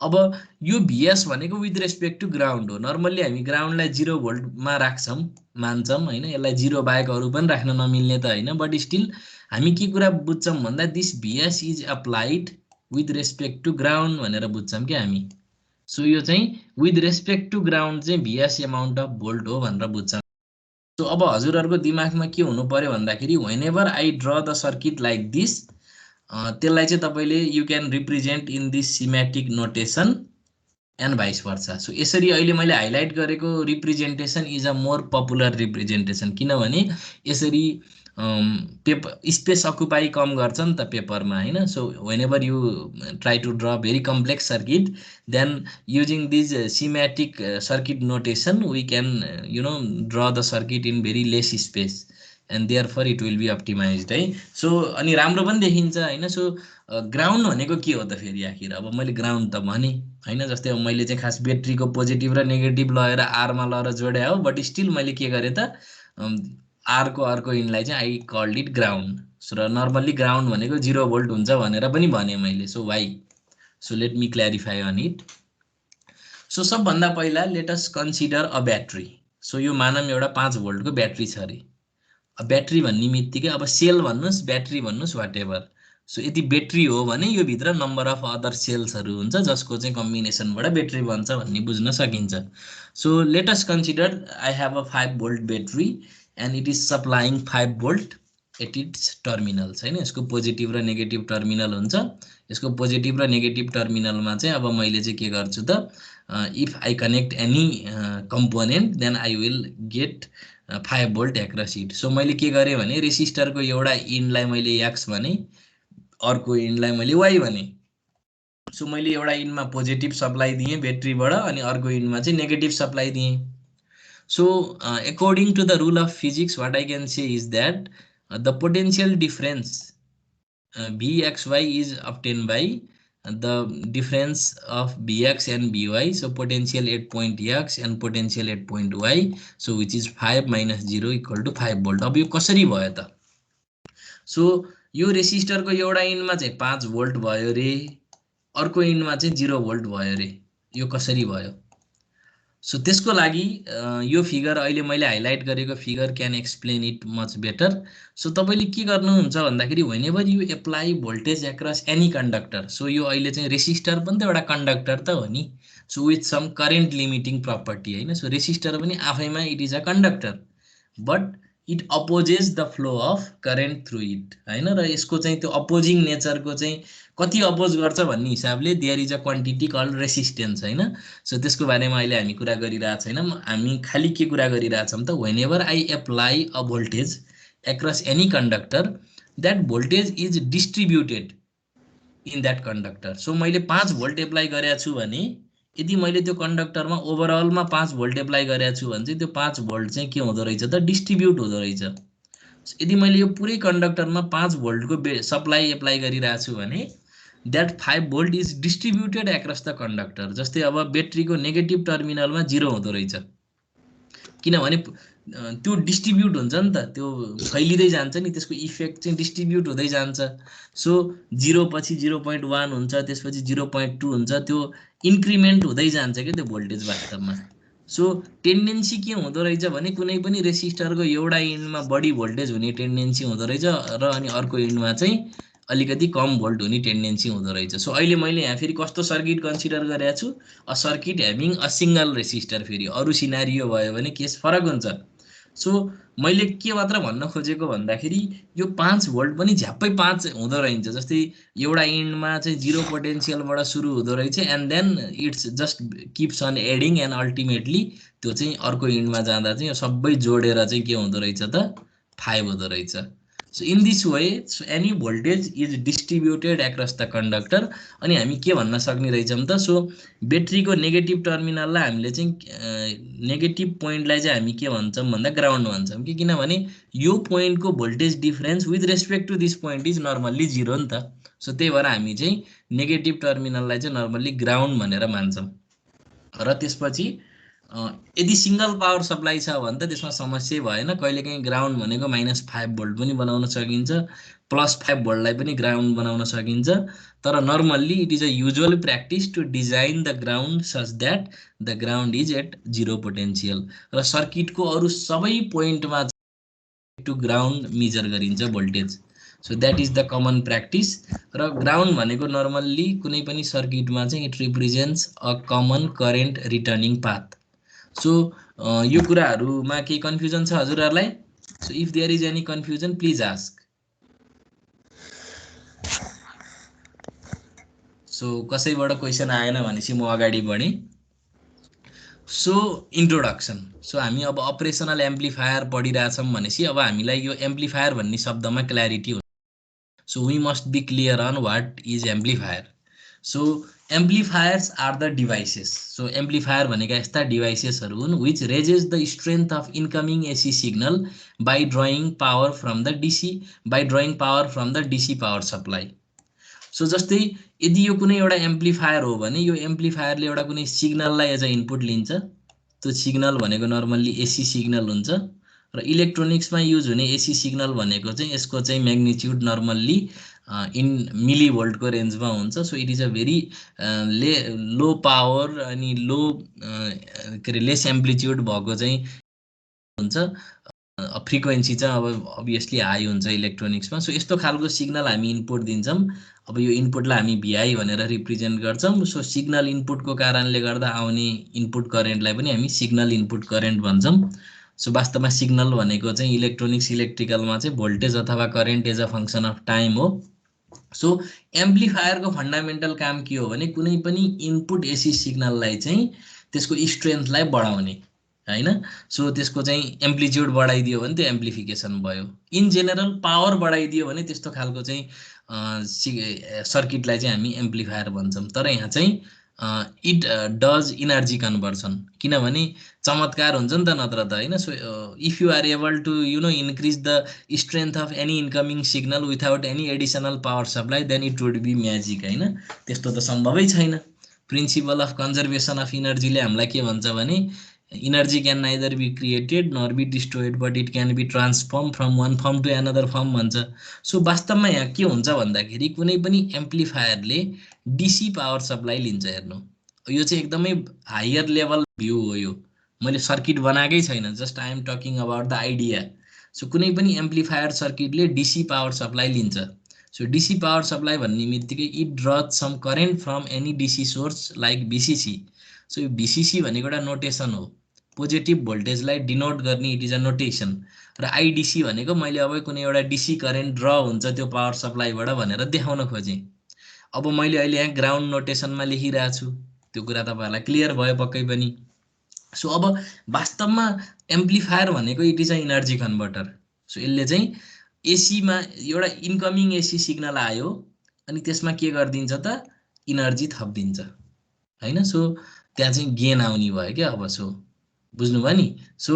अब यो भिएस भनेको विथ रेस्पेक्ट टु ग्राउन्ड हो। नर्मल्ली हामी ग्राउन्डलाई 0 भोल्टमा राख्छौँ, मान्छौँ होइन, यसलाई 0 बाहेक अरू पनि राख्न नमिल्ने त होइन, बट स्टिल हामी के कुरा बुझ्छौँ भन्दा this VS is applied with respect to ground भनेर बुझ्छौँ क्या हामी। सो यो चाहिँ विथ रेस्पेक्ट टु ग्राउन्ड चाहिँ भिएस एमाउन्ट अफ भोल्ट हो भनेर बुझ्छौँ। सो अब हजुरहरूको दिमागमा के हुनु पर्यो भन्दाखेरि, when ever I draw the circuit like this, त्यसलाई चाहिँ तपाईँले you can represent in this semantic notation and vice versa. So यसरी अहिले मैले हाइलाइट गरेको representation is a more popular representation, किनभने यसरी पेपर स्पेस अकुपाई कम गर्छ नि त पेपरमा होइन। So whenever you try to draw very complex circuit, then using these schematic circuit notation we can draw the circuit in very less space and there for it will be optimise है। सो अनि राम्रो पनि देखिन्छ होइन। सो ग्राउन्ड भनेको के हो त फेरि आखिर, अब मैले ग्राउन्ड त भने होइन, जस्तै अब मैले चाहिँ खास ब्याट्रीको पोजिटिभ र नेगेटिभ लगेर आरमा लगेर जोडे हो, बट स्टिल मैले के गरेँ त, आरको अर्को इनलाई चाहिँ I called it ground. So र नर्मल्ली ग्राउन्ड भनेको 0 भोल्ट हुन्छ भनेर पनि भने मैले। So why, so let me clarify on it. So सबभन्दा पहिला let us consider a battery. So यो मानौँ एउटा 5 भोल्टको ब्याट्री छ अरे। ब्याट्री भन्ने बित्तिकै अब सेल भन्नुहोस्, ब्याट्री भन्नुहोस्, वाट एभर। सो यदि ब्याट्री हो भने यो भित्र नम्बर अफ अदर सेल्सहरू हुन्छ जसको चाहिँ कम्बिनेसनबाट ब्याट्री बन्छ भन्ने बुझ्न सकिन्छ। So let us consider I have a 5 volt battery and it is supplying 5 volt at its terminals होइन। यसको पोजिटिभ र नेगेटिभ टर्मिनल हुन्छ। यसको पोजिटिभ र नेगेटिभ टर्मिनलमा चाहिँ अब मैले चाहिँ के गर्छु त, if I connect any component then I will get 5 volt across it. So मैले के गरेँ भने रेसिस्टरको एउटा इन्डलाई मैले एक्स भने, अर्को इन्डलाई मैले वाइ भने। सो मैले एउटा इन्डमा पोजिटिभ सप्लाई दिएँ ब्याट्रीबाट अनि अर्को इन्डमा चाहिँ नेगेटिभ सप्लाई दिएँ। So according to the rule of physics what I can say is that the potential difference Vxy is obtained by the difference of Vx and Vy. So potential at point X and potential at point Y. So which is 5 minus 0 equal to 5 volt. अब यो कसरी भयो त? सो यो रेसिस्टरको एउटा इन्डमा चाहिँ 5 भोल्ट भयो रे, अर्को इन्डमा चाहिँ 0 भोल्ट भयो रे। यो कसरी भयो? सो त्यसको लागि यो फिगर अहिले मैले हाइलाइट गरेको figure can explain it much better. So तपाईँले के गर्नुहुन्छ भन्दाखेरि when ever you apply voltage across any conductor, so यो अहिले चाहिँ रेसिस्टर पनि त एउटा कन्डक्टर त हो नि। So with some current limiting property होइन। सो रेसिस्टर पनि आफैमा it is a conductor, but it opposes the flow of current through it होइन। र यसको चाहिँ त्यो अपोजिङ नेचरको चाहिँ कति अपोज गर्छ भन्ने हिसाबले there is a quantity called resistance होइन। सो त्यसको बारेमा अहिले हामी कुरा गरिरहेको छैनौँ। हामी खालि के कुरा गरिरहेछौँ त, when ever I apply a voltage across any conductor, that voltage is distributed in that conductor. So मैले 5 भोल्ट एप्लाई गरेको छु भने यदि मैले त्यो कन्डक्टरमा ओभरअलमा 5 भोल्ट एप्लाई गरेको छु भने चाहिँ त्यो 5 भोल्ट चाहिँ के हुँदो रहेछ त डिस्ट्रिब्युट हुँदो रहेछ। यदि मैले यो पुरै कन्डक्टरमा 5 भोल्टको सप्लाई एप्लाई गरिरहेको छु भने that 5 volt is distributed across the conductor. जस्तै अब ब्याट्रीको नेगेटिभ टर्मिनलमा 0 हुँदो रहेछ, किनभने त्यो डिस्ट्रिब्युट हुन्छ नि त, त्यो फैलिँदै जान्छ नि, त्यसको इफेक्ट चाहिँ डिस्ट्रिब्युट हुँदै जान्छ। सो 0 पछि 0.1 हुन्छ, त्यसपछि 0.2 हुन्छ, त्यो इन्क्रिमेन्ट हुँदै जान्छ क्या त्यो भोल्टेज वास्तवमा। सो टेन्डेन्सी के हुँदो रहेछ भने कुनै पनि रेसिस्टरको एउटा इन्डमा बढी भोल्टेज हुने टेन्डेन्सी हुँदो रहेछ र अनि अर्को इन्डमा चाहिँ अलिकति कम भोल्ट हुने टेन्डेन्सी हुँदो रहेछ। सो अहिले मैले यहाँ फेरि कस्तो सर्किट कन्सिडर गरेको छु, a circuit having a single resistor. फेरि अरू सिनारियो भयो भने केस फरक हुन्छ। सो मैले के मात्र भन्न खोजेको भन्दाखेरि यो 5 भोल्ट पनि झ्याप्पै 5 हुँदो रहेछ। जस्तै एउटा इन्डमा चाहिँ 0 पोटेन्सियलबाट सुरु हुँदो रहेछ and then it's just keeps on adding and ultimately त्यो चाहिँ अर्को इन्डमा जाँदा चाहिँ यो सबै जोडेर चाहिँ के हुँदो रहेछ त 5 हुँदो रहेछ। So in this way any voltage is distributed across the conductor. अनि हामी के भन्न सक्ने रहेछौँ त, सो ब्याट्रीको नेगेटिभ टर्मिनललाई हामीले चाहिँ नेगेटिभ पोइन्टलाई चाहिँ हामी के भन्छौँ भन्दा ग्राउन्ड भन्छौँ कि, किनभने यो पोइन्टको voltage difference with respect to this point is normally 0 नि त। सो त्यही भएर हामी चाहिँ नेगेटिभ टर्मिनललाई चाहिँ नर्मल्ली ग्राउन्ड भनेर मान्छौँ। र त्यसपछि यदि सिङ्गल पावर सप्लाई छ भने त त्यसमा समस्या भएन। कहिलेकाहीँ ग्राउन्ड भनेको -5 भोल्ट पनि बनाउन सकिन्छ, +5 भोल्टलाई पनि ग्राउन्ड बनाउन सकिन्छ। तर normally it is a usual practice to design the ground such that the ground is at 0 potential. र सर्किटको अरू सबै पोइन्टमा टु ग्राउन्ड मेजर गरिन्छ voltage. So that is the common practice. र ग्राउन्ड भनेको नर्मल्ली कुनै पनि सर्किटमा चाहिँ it represents a common current returning path. So यो कुराहरूमा केही कन्फ्युजन छ हजुरहरूलाई? So if there is any confusion please ask. So कसैबाट क्वेसन आएन भनेपछि म अगाडि बढेँ। So introduction. सो हामी अब अपरेसनल एम्प्लिफायर पढिरहेछौँ भनेपछि अब हामीलाई यो एम्प्लिफायर भन्ने शब्दमा क्ल्यारिटी हुन्छ। So we must be clear on what is amplifier. So amplifiers are the devices. So amplifier भनेका यस्ता डिभाइसेसहरू हुन् which raises the strength of incoming AC signal by drawing power from the DC power supply. So जस्तै यदि यो कुनै एउटा एम्प्लिफायर हो भने यो एम्प्लिफायरले एउटा कुनै सिग्नललाई एज अ इनपुट लिन्छ। त्यो सिग्नल भनेको नर्मल्ली एसी सिग्नल हुन्छ। र इलेक्ट्रोनिक्समा युज हुने एसी सिग्नल भनेको चाहिँ यसको चाहिँ म्याग्निट्युड नर्मल्ली इन मिली भोल्टको रेन्जमा हुन्छ। So it is a very low power अनि लो के अरे लेस एम्प्लिट्युड भएको चाहिँ हुन्छ। फ्रिक्वेन्सी चाहिँ अब अभियसली हाई हुन्छ इलेक्ट्रोनिक्समा। सो यस्तो खालको सिग्नल हामी इनपुट दिन्छौँ। अब यो इनपुटलाई हामी भिआई भनेर रिप्रेजेन्ट गर्छौँ। सो सिग्नल इनपुटको कारणले गर्दा आउने इनपुट करेन्टलाई पनि हामी सिग्नल इनपुट करेन्ट भन्छौँ। सो वास्तवमा सिग्नल भनेको चाहिँ इलेक्ट्रिकलमा चाहिँ भोल्टेज अथवा current as a function of time हो। सो एम्प्लिफायरको फन्डामेन्टल काम के हो भने कुनै पनि इनपुट एसी सिग्नललाई चाहिँ त्यसको स्ट्रेन्थलाई बढाउने हैन। सो त्यसको चाहिँ एम्प्लिट्युड बढाइदियो भने त्यो एम्प्लिफिकेसन भयो। इन जेनरल पावर बढाइदियो भने त्यस्तो खालको चाहिँ सर्किटलाई चाहिँ हामी एम्प्लिफायर भन्छौँ। तर यहाँ चाहिँ इट डज इनर्जी कन्भर्सन, किनभने चमत्कार हुन्छ नि त नत्र त हैन। So if you are able to increase the strength of any incoming signal without any additional power supply then it would be magic हैन। त्यस्तो त सम्भवै छैन। प्रिन्सिपल अफ कन्जर्भेसन अफ इनर्जीले हामीलाई के भन्छ भने energy can neither be created nor be destroyed but it can be transformed from one form to another form भन्छ। सो वास्तवमा यहाँ के हुन्छ भन्दाखेरि कुनै पनि एम्प्लिफायरले डिसी पावर सप्लाई लिन्छ। हेर्नु, यो चाहिँ एकदमै हायर लेभल भ्यू हो। यो मैले सर्किट बनाएकै छैन, just I am talking about the idea. So कुनै पनि एम्प्लिफायर सर्किटले डिसी पावर सप्लाई लिन्छ। सो डिसी पावर सप्लाई भन्ने बित्तिकै it draws some current from any DC source like VCC. So यो भिसिसी भनेको एउटा नोटेसन हो, पोजिटिभ भोल्टेजलाई डिनोट गर्ने इट इज अ नोटेसन। र आइडिसी भनेको मैले अब कुनै एउटा डिसी करेन्ट ड्र हुन्छ त्यो पावर सप्लाईबाट भनेर देखाउन खोजेँ। अब मैले अहिले यहाँ ग्राउन्ड नोटेसनमा लेखिरहेको छु, त्यो कुरा तपाईँहरूलाई क्लियर भयो पक्कै पनि। सो अब वास्तवमा एम्प्लिफायर भनेको it is a energy converter. So यसले चाहिँ एसीमा एउटा इन्कमिङ एसी सिग्नल आयो, अनि त्यसमा के गरिदिन्छ त इनर्जी थपिदिन्छ हैन। सो त्यहाँ चाहिँ गेन आउने भयो क्या अब। सो बुझ्नुभयो नि। सो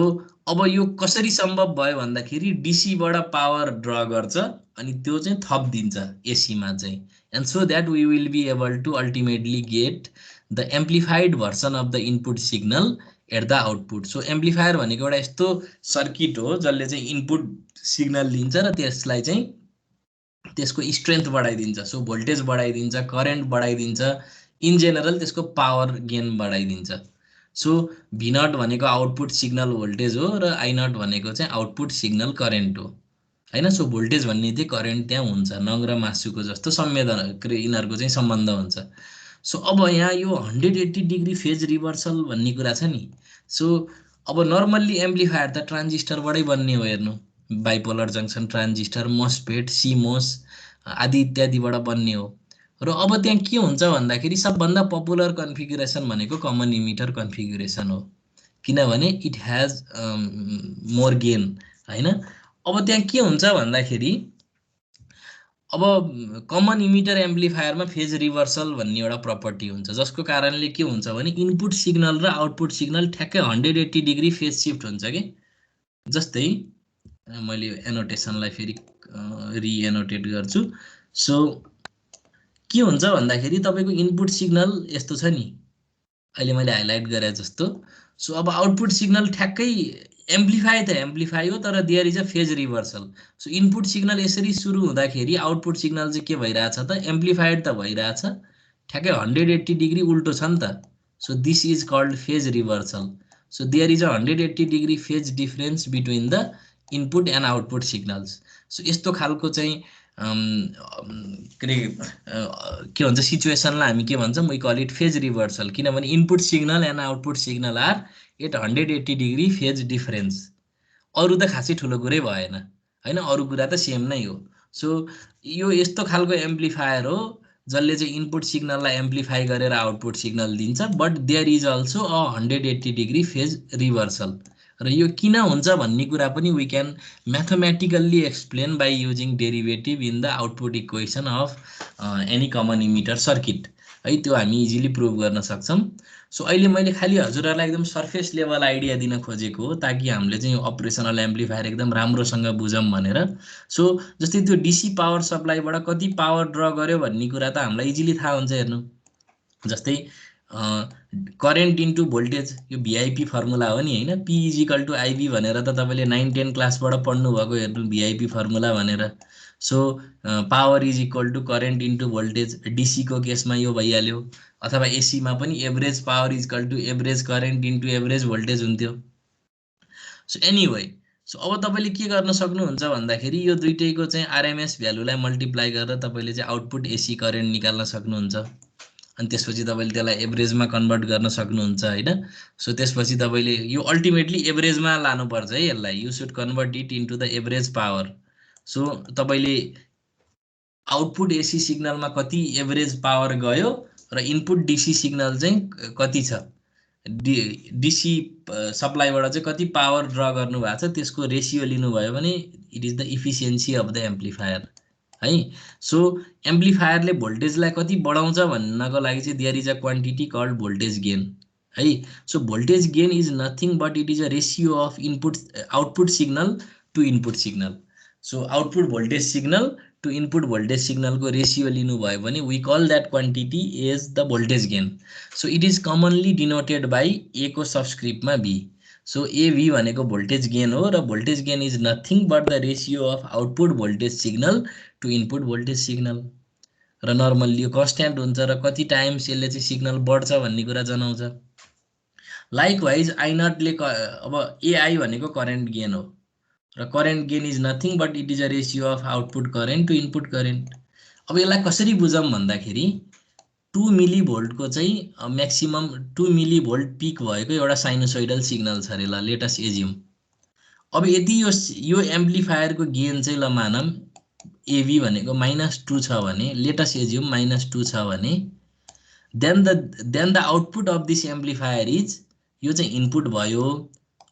अब यो कसरी सम्भव भयो भन्दाखेरि डीसीबाट पावर ड्र गर्छ अनि त्यो चाहिँ थपिदिन्छ एसीमा चाहिँ, and so that we will be able to ultimately get the amplified version of the input signal at the output. So amplifier भनेको एउटा यस्तो सर्किट हो जसले चाहिँ इनपुट सिग्नल लिन्छ र त्यसलाई चाहिँ त्यसको स्ट्रेन्थ बढाइदिन्छ। सो भोल्टेज बढाइदिन्छ, करेन्ट बढाइदिन्छ, इन जेनरल त्यसको पावर गेन बढाइदिन्छ। सो भी नट भनेको आउटपुट सिग्नल भोल्टेज हो र आई नट भनेको चाहिँ आउटपुट सिग्नल करेन्ट हो हैन। सो भोल्टेज भन्ने चाहिँ करेन्ट त्यहाँ हुन्छ, नङ र मासुको जस्तो संवेदन यिनीहरूको चाहिँ सम्बन्ध हुन्छ। सो अब यहाँ यो 180 डिग्री फेज रिभर्सल भन्ने कुरा छ नि। सो अब नर्मल्ली एम्प्लिफायर त ट्रान्जिस्टरबाटै बन्ने हो, हेर्नु bipolar junction transistor, MOSFET, CMOS आदि इत्यादिबाट बन्ने हो। र अब त्यहाँ के हुन्छ भन्दाखेरि सबभन्दा पपुलर कन्फिगुरेसन भनेको कमन इमिटर कन्फिगुरेसन हो, किनभने इट ह्याज मोर गेन हैन। अब त्यहाँ के हुन्छ भन्दाखेरि अब कमन इमिटर एम्प्लिफायरमा फेज रिभर्सल भन्ने एउटा प्रपर्टी हुन्छ, जसको कारणले के हुन्छ भने इनपुट सिग्नल र आउटपुट सिग्नल ठ्याक्कै 180 डिग्री फेज सिफ्ट हुन्छ कि। जस्तै मैले एनोटेसनलाई फेरि रिएनोटेट गर्छु। सो के हुन्छ भन्दाखेरि तपाईँको इनपुट सिग्नल यस्तो छ नि, अहिले मैले हाइलाइट गरे जस्तो। सो अब आउटपुट सिग्नल ठ्याक्कै एम्प्लिफाई हो, तर there is a phase reversal. So input signal यसरी सुरु हुँदाखेरि आउटपुट सिग्नल चाहिँ के भइरहेछ त एम्प्लिफाइड त भइरहेछ, ठ्याक्कै 180 डिग्री उल्टो छ नि त। So this is called phase reversal. So there is a 180 degree phase difference between the input and output signals. So यस्तो खालको चाहिँ के भन्छ सिचुएसनलाई हामी के भन्छौँ, we call it phase reversal, किनभने input signal and output signal are at 180 degree phase difference. अरू त खासै ठुलो कुरै भएन हैन, अरू कुरा त सेम नै हो। सो यो यस्तो खालको एम्प्लिफायर हो जसले चाहिँ इनपुट सिग्नललाई एम्प्लिफाई गरेर आउटपुट सिग्नल दिन्छ, but there is also a 180 degree phase reversal. र यो किन हुन्छ भन्ने कुरा पनि we can mathematically explain by using derivative in the output equation of any common emitter circuit है, त्यो हामी इजिली प्रुभ गर्न सक्छौँ। सो अहिले मैले खालि हजुरहरूलाई एकदम सर्फेस लेभल आइडिया दिन खोजेको हो, ताकि हामीले चाहिँ अपरेसनल एम्प्लिफायर एकदम राम्रोसँग बुझौँ भनेर। सो जस्तै त्यो डिसी पावर सप्लाईबाट कति पावर ड्र गर्यो भन्ने कुरा त हामीलाई इजिली थाहा हुन्छ। हेर्नु जस्तै करेन्ट इन्टु भोल्टेज, यो भिआइपी फर्मुला हो नि होइन, P is equal to I V भनेर त तपाईँले 9-10 क्लासबाट पढ्नुभएको, हेर्नु भिआइपी फर्मुला भनेर। So power is equal to current into voltage, डिसीको केसमा यो भइहाल्यो, अथवा एसीमा पनि average power is equal to average current into average voltage हुन्थ्यो। सो एनिवे, सो अब तपाईँले के गर्न सक्नुहुन्छ भन्दाखेरि यो दुइटैको चाहिँ आरएमएस भ्यालुलाई मल्टिप्लाई गरेर तपाईँले चाहिँ आउटपुट एसी करेन्ट निकाल्न सक्नुहुन्छ, अनि त्यसपछि तपाईँले त्यसलाई एभरेजमा कन्भर्ट गर्न सक्नुहुन्छ होइन। सो त्यसपछि तपाईँले यो अल्टिमेटली एभरेजमा लानुपर्छ है यसलाई, you should convert it into the average power. So तपाईँले आउटपुट एसी सिग्नलमा कति एभरेज पावर गयो र इनपुट डिसी सिग्नल चाहिँ कति छ, डिसी सप्लाईबाट चाहिँ कति पावर ड्र गर्नु भएको छ त्यसको रेसियो लिनुभयो भने it is the efficiency of the amplifier है। सो एम्प्लिफायरले भोल्टेजलाई कति बढाउँछ भन्नको लागि चाहिँ there is a quantity called voltage gain है। So voltage gain is nothing but it is a ratio of output signal to input signal. So output voltage signal to input voltage सिग्नलको रेसियो लिनुभयो भने we call that quantity as the voltage gain. So it is commonly denoted by ए को सबस्क्रिप्टमा बी। सो एभी भनेको भोल्टेज गेन हो र voltage gain is nothing but the ratio of output voltage signal to input voltage signal. र नर्मल्ली यो कन्स्ट्यान्ट हुन्छ र कति टाइम्स यसले चाहिँ सिग्नल बढ्छ भन्ने कुरा जनाउँछ। लाइकवाइज आई नटले अब एआई भनेको करेन्ट गेन हो र current gain is nothing but it is a ratio of output current to input current. अब यसलाई कसरी बुझौँ भन्दाखेरि 2 मिली भोल्टको चाहिँ म्याक्सिमम 2 मिली भोल्ट पिक भएको एउटा साइनोसोइडल सिग्नल छ अरे, ल लेटस एज्युम। अब यदि यो एम्प्लिफायरको गेन चाहिँ ल मानौँ एभी भनेको -2 छ भने, लेटस एज्युम -2 छ भने, then the output of this amplifier is, यो चाहिँ इनपुट भयो।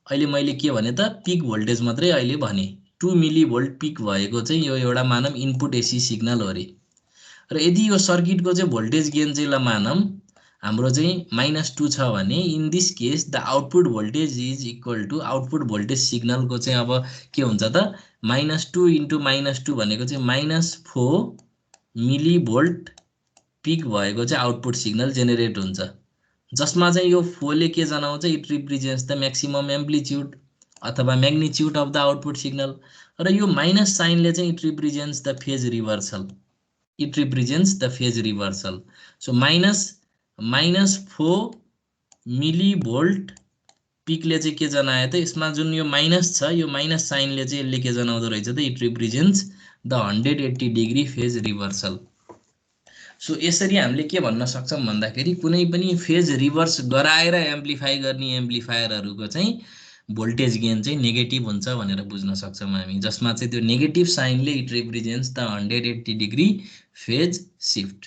अहिले मैले के भने त पिक भोल्टेज मात्रै अहिले भने 2 मिली भोल्ट पिक भएको चाहिँ यो एउटा मानौँ इनपुट एसी सिग्नल हो अरे। र यदि यो सर्किटको चाहिँ भोल्टेज गेन चाहिँ ल मानौँ हाम्रो चाहिँ -2 छ भने in this case the output voltage is equal to output voltage सिग्नलको चाहिँ अब के हुन्छ त -2 इन्टु -2 भनेको चाहिँ -4 मिलिभोल्ट पिक भएको चाहिँ आउटपुट सिग्नल जेनेरेट हुन्छ, जसमा चाहिँ यो 4 ले के जनाउँछ it represents the maximum amplitude अथवा magnitude of the output signal. र यो माइनस साइनले चाहिँ it represents the phase reversal, it represents the phase reversal. So -4 millivolt पिकले चाहिँ के जनायो त यसमा जुन यो माइनस छ यो माइनस साइनले चाहिँ यसले के जनाउँदो रहेछ त it represents the 180 degree phase reversal. So यसरी हामीले के भन्न सक्छौँ भन्दाखेरि कुनै पनि फेज रिभर्स गराएर एम्प्लिफाई गर्ने एम्प्लिफायरहरूको चाहिँ भोल्टेज गेन चाहिँ नेगेटिभ हुन्छ भनेर बुझ्न सक्छौँ हामी, जसमा चाहिँ त्यो नेगेटिभ साइनले it represents the 180 degree phase shift.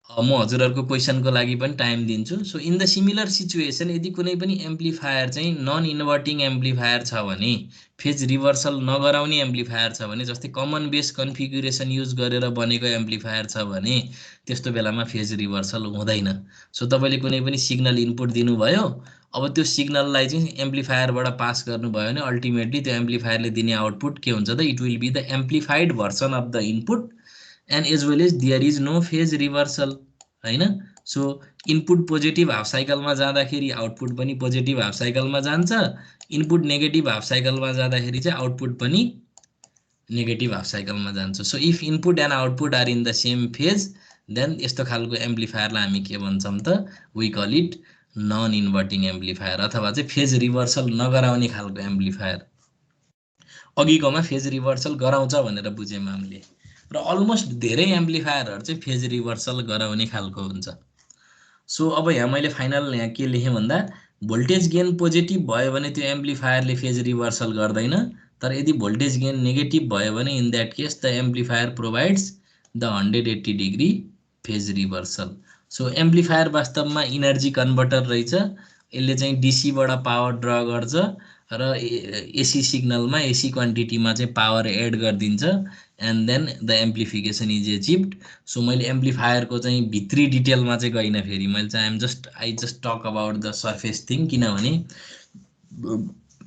म हजुरहरूको क्वेसनको लागि पनि टाइम दिन्छु। So in the similar situation यदि कुनै पनि एम्प्लिफायर चाहिँ नन इन्भर्टिङ एम्प्लिफायर छ भने, फेज रिभर्सल नगराउने एम्प्लिफायर छ भने, जस्तै कमन बेस कन्फिगुरेसन युज गरेर बनेको एम्प्लिफायर छ भने त्यस्तो बेलामा फेज रिभर्सल हुँदैन। सो तपाईँले कुनै पनि सिग्नल इनपुट दिनुभयो, अब त्यो सिग्नललाई चाहिँ एम्प्लिफायरबाट पास गर्नुभयो भने अल्टिमेटली त्यो एम्प्लिफायरले दिने आउटपुट के हुन्छ त it will be the amplified version of the input and as well as there is no phase reversal, हैन। सो इनपुट पोजिटिभ हाफ साइकलमा जाँदाखेरि आउटपुट पनि पोजिटिभ हाफ साइकलमा जान्छ, इनपुट नेगेटिभ हाफ साइकलमा जाँदाखेरि चाहिँ आउटपुट पनि नेगेटिभ हाफ साइकलमा जान्छ। So if input and output are in the same phase then यस्तो खालको एम्प्लिफायरलाई हामी के भन्छौँ त we call it non inverting amplifier अथवा चाहिँ फेज रिभर्सल नगराउने खालको एम्प्लिफायर। अघिकोमा फेज रिभर्सल गराउँछ भनेर बुझ्यौँ हामीले, र अलमोस्ट धेरै एम्प्लिफायरहरू चाहिँ फेज रिभर्सल गराउने खालको हुन्छ। सो अब यहाँ मैले फाइनल यहाँ के लेखेँ भन्दा भोल्टेज गेन पोजिटिभ भयो भने त्यो एम्प्लिफायरले फेज रिभर्सल गर्दैन, तर यदि भोल्टेज गेन नेगेटिभ भयो भने in that case the amplifier provides the 180 degree phase reversal. So amplifier वास्तवमा इनर्जी कन्भर्टर रहेछ, यसले चाहिँ डीसीबाट पावर ड्र गर्छ र एसी सिग्नलमा एसी क्वान्टिटीमा चाहिँ पावर एड गरिदिन्छ and then the amplification is achieved. So मैले एम्प्लिफायरको चाहिँ भित्री डिटेलमा चाहिँ गइनँ, फेरि मैले चाहिँ I just talk about the surface thing, किनभने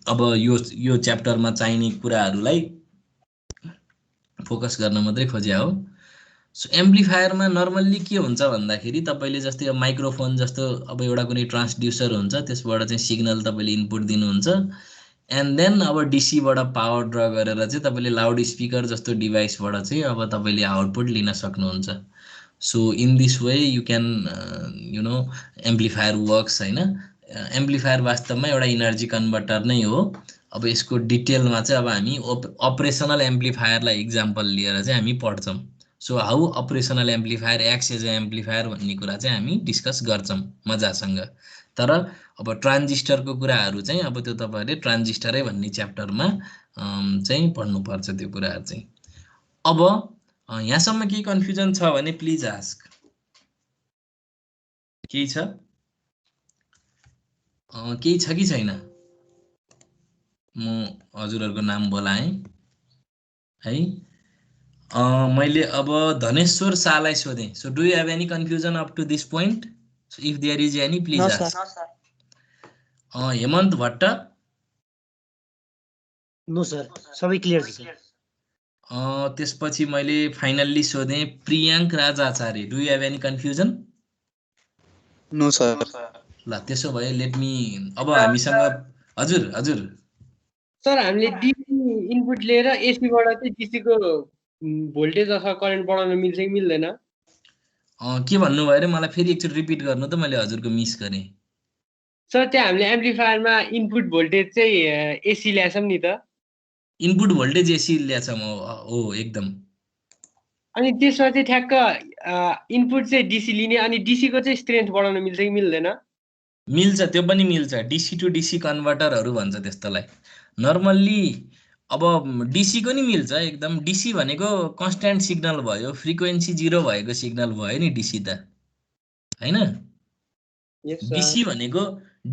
अब यो च्याप्टरमा चाहिने कुराहरूलाई फोकस गर्न मात्रै खोज्या हो। सो एम्प्लिफायरमा नर्मल्ली के हुन्छ भन्दाखेरि तपाईँले जस्तै अब माइक्रोफोन जस्तो अब एउटा कुनै ट्रान्सड्युसर हुन्छ, त्यसबाट चाहिँ सिग्नल तपाईँले इनपुट दिनुहुन्छ एन्ड देन अब डीसीबाट पावर ड्र गरेर चाहिँ तपाईँले लाउड स्पिकर जस्तो डिभाइसबाट चाहिँ अब तपाईँले आउटपुट लिन सक्नुहुन्छ। So in this way you can you know amplifier works, होइन। एम्प्लिफायर वास्तवमा एउटा इनर्जी कन्भर्टर नै हो। अब यसको डिटेलमा चाहिँ अब हामी अपरेसनल एम्प्लिफायरलाई इक्जाम्पल लिएर चाहिँ हामी पढ्छौँ। So how operational amplifier acts as a amplifier भन्ने कुरा चाहिँ हामी डिस्कस गर्छौँ मजासँग। तर अब ट्रान्जिस्टरको कुराहरू चाहिँ अब त्यो तपाईँहरूले ट्रान्जिस्टरै भन्ने च्याप्टरमा चाहिँ पढ्नुपर्छ त्यो कुराहरू चाहिँ। अब यहाँसम्म केही कन्फ्युजन छ भने प्लिज आस्क। केही छ? केही छ कि छैन? म हजुरहरूको नाम बोलाएँ है। मैले अब धनेश्वर शाहलाई सोधेँ। So do you have any confusion up to this point? So if there is any, please No, ask. sir. Hemant Bhatt? No, sir. सबै क्लियर छ सर। त्यसपछि मैले फाइनल्ली सोधेँ Priyank Raj Acharya. Do you have any confusion? No sir. ल त्यसो भए लेट मी, अब हामीसँग हजुर हजुर सर हामीले डीसी इनपुट लिएर एसीबाट चाहिँ डीसीको भोल्टेज अथवा करेन्ट बढाउन मिल्छ कि मिल्दैन? के भन्नुभयो अरे मलाई फेरि एकचोटि रिपिट गर्नु त, मैले हजुरको मिस गरेँ। सर त्यहाँ हामीले एम्प्लिफायरमा इनपुट भोल्टेज चाहिँ एसी ल्याछौँ नि त। इनपुट भोल्टेज एसी ल्याछौँ हो एकदम। अनि त्यसमा चाहिँ ठ्याक्क इनपुट चाहिँ डीसी लिने अनि डीसीको चाहिँ स्ट्रेन्थ बढाउन मिल्छ कि मिल्दैन? मिल्छ, त्यो पनि मिल्छ। डीसी टु डीसी कन्भर्टरहरू भन्छ त्यस्तोलाई नर्मल्ली। अब डीसीको नि मिल्छ एकदम। डीसी भनेको कन्स्ट्यान्ट सिग्नल भयो, फ्रिक्वेन्सी 0 भएको सिग्नल भयो नि डीसी त, हैन। डीसी भनेको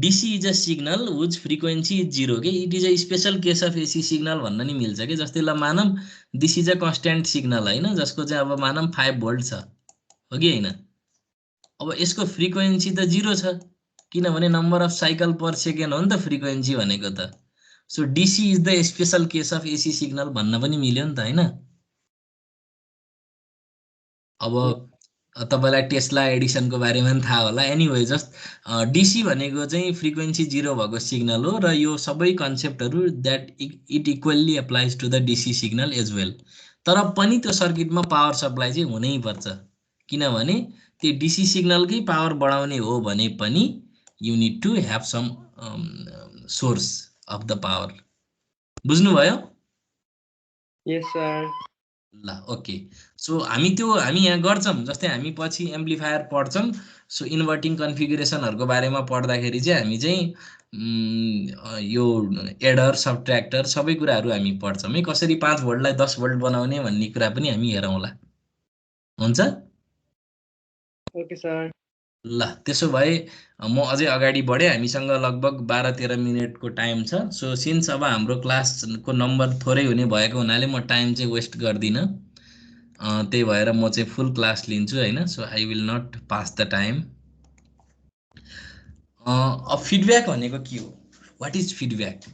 DC is a signal whose frequency is 0 के it is a special case of AC signal भन्न नि मिल्छ कि जस्तै ल मानौँ this is a constant signal होइन जसको चाहिँ अब मानौँ 5 भोल्ट छ हो कि होइन अब यसको फ्रिक्वेन्सी त 0 छ किनभने number of cycle per second हो नि त फ्रिक्वेन्सी भनेको त so DC is the special case of AC signal भन्न पनि मिल्यो नि त होइन अब तपाईँलाई टेस्ला एडिसनको बारेमा पनि थाहा होला एनिवे जस्ट DC भनेको चाहिँ फ्रिक्वेन्सी 0 भएको सिग्नल हो र यो सबै कन्सेप्टहरू that it equally applies to the DC signal as well तर पनि त्यो सर्किटमा पावर सप्लाई चाहिँ हुनैपर्छ किनभने त्यो DC सिग्नलकै पावर बढाउने हो भने पनि you need to have some source of the power बुझ्नुभयो यस सर ल ओके सो हामी यहाँ गर्छौँ जस्तै हामी पछि एम्प्लिफायर पढ्छौँ सो इन्भर्टिङ कन्फिगरेसनहरूको बारेमा पढ्दाखेरि चाहिँ हामी चाहिँ यो एडर सबट्र्याक्टर सबै कुराहरू हामी पढ्छौँ है कसरी 5 भोल्टलाई 10 भोल्ट बनाउने भन्ने कुरा पनि हामी हेरौँला हुन्छ ओके सर ल त्यसो भए म अझै अगाडि बढेँ हामीसँग लगभग 12-13 मिनटको टाइम छ सो सिन्स अब हाम्रो क्लासको नम्बर थोरै हुने भएको हुनाले म टाइम चाहिँ वेस्ट गर्दिनँ त्यही भएर म चाहिँ फुल क्लास लिन्छु होइन so I will not pass the time अब फिडब्याक भनेको के हो वाट इज फिडब्याक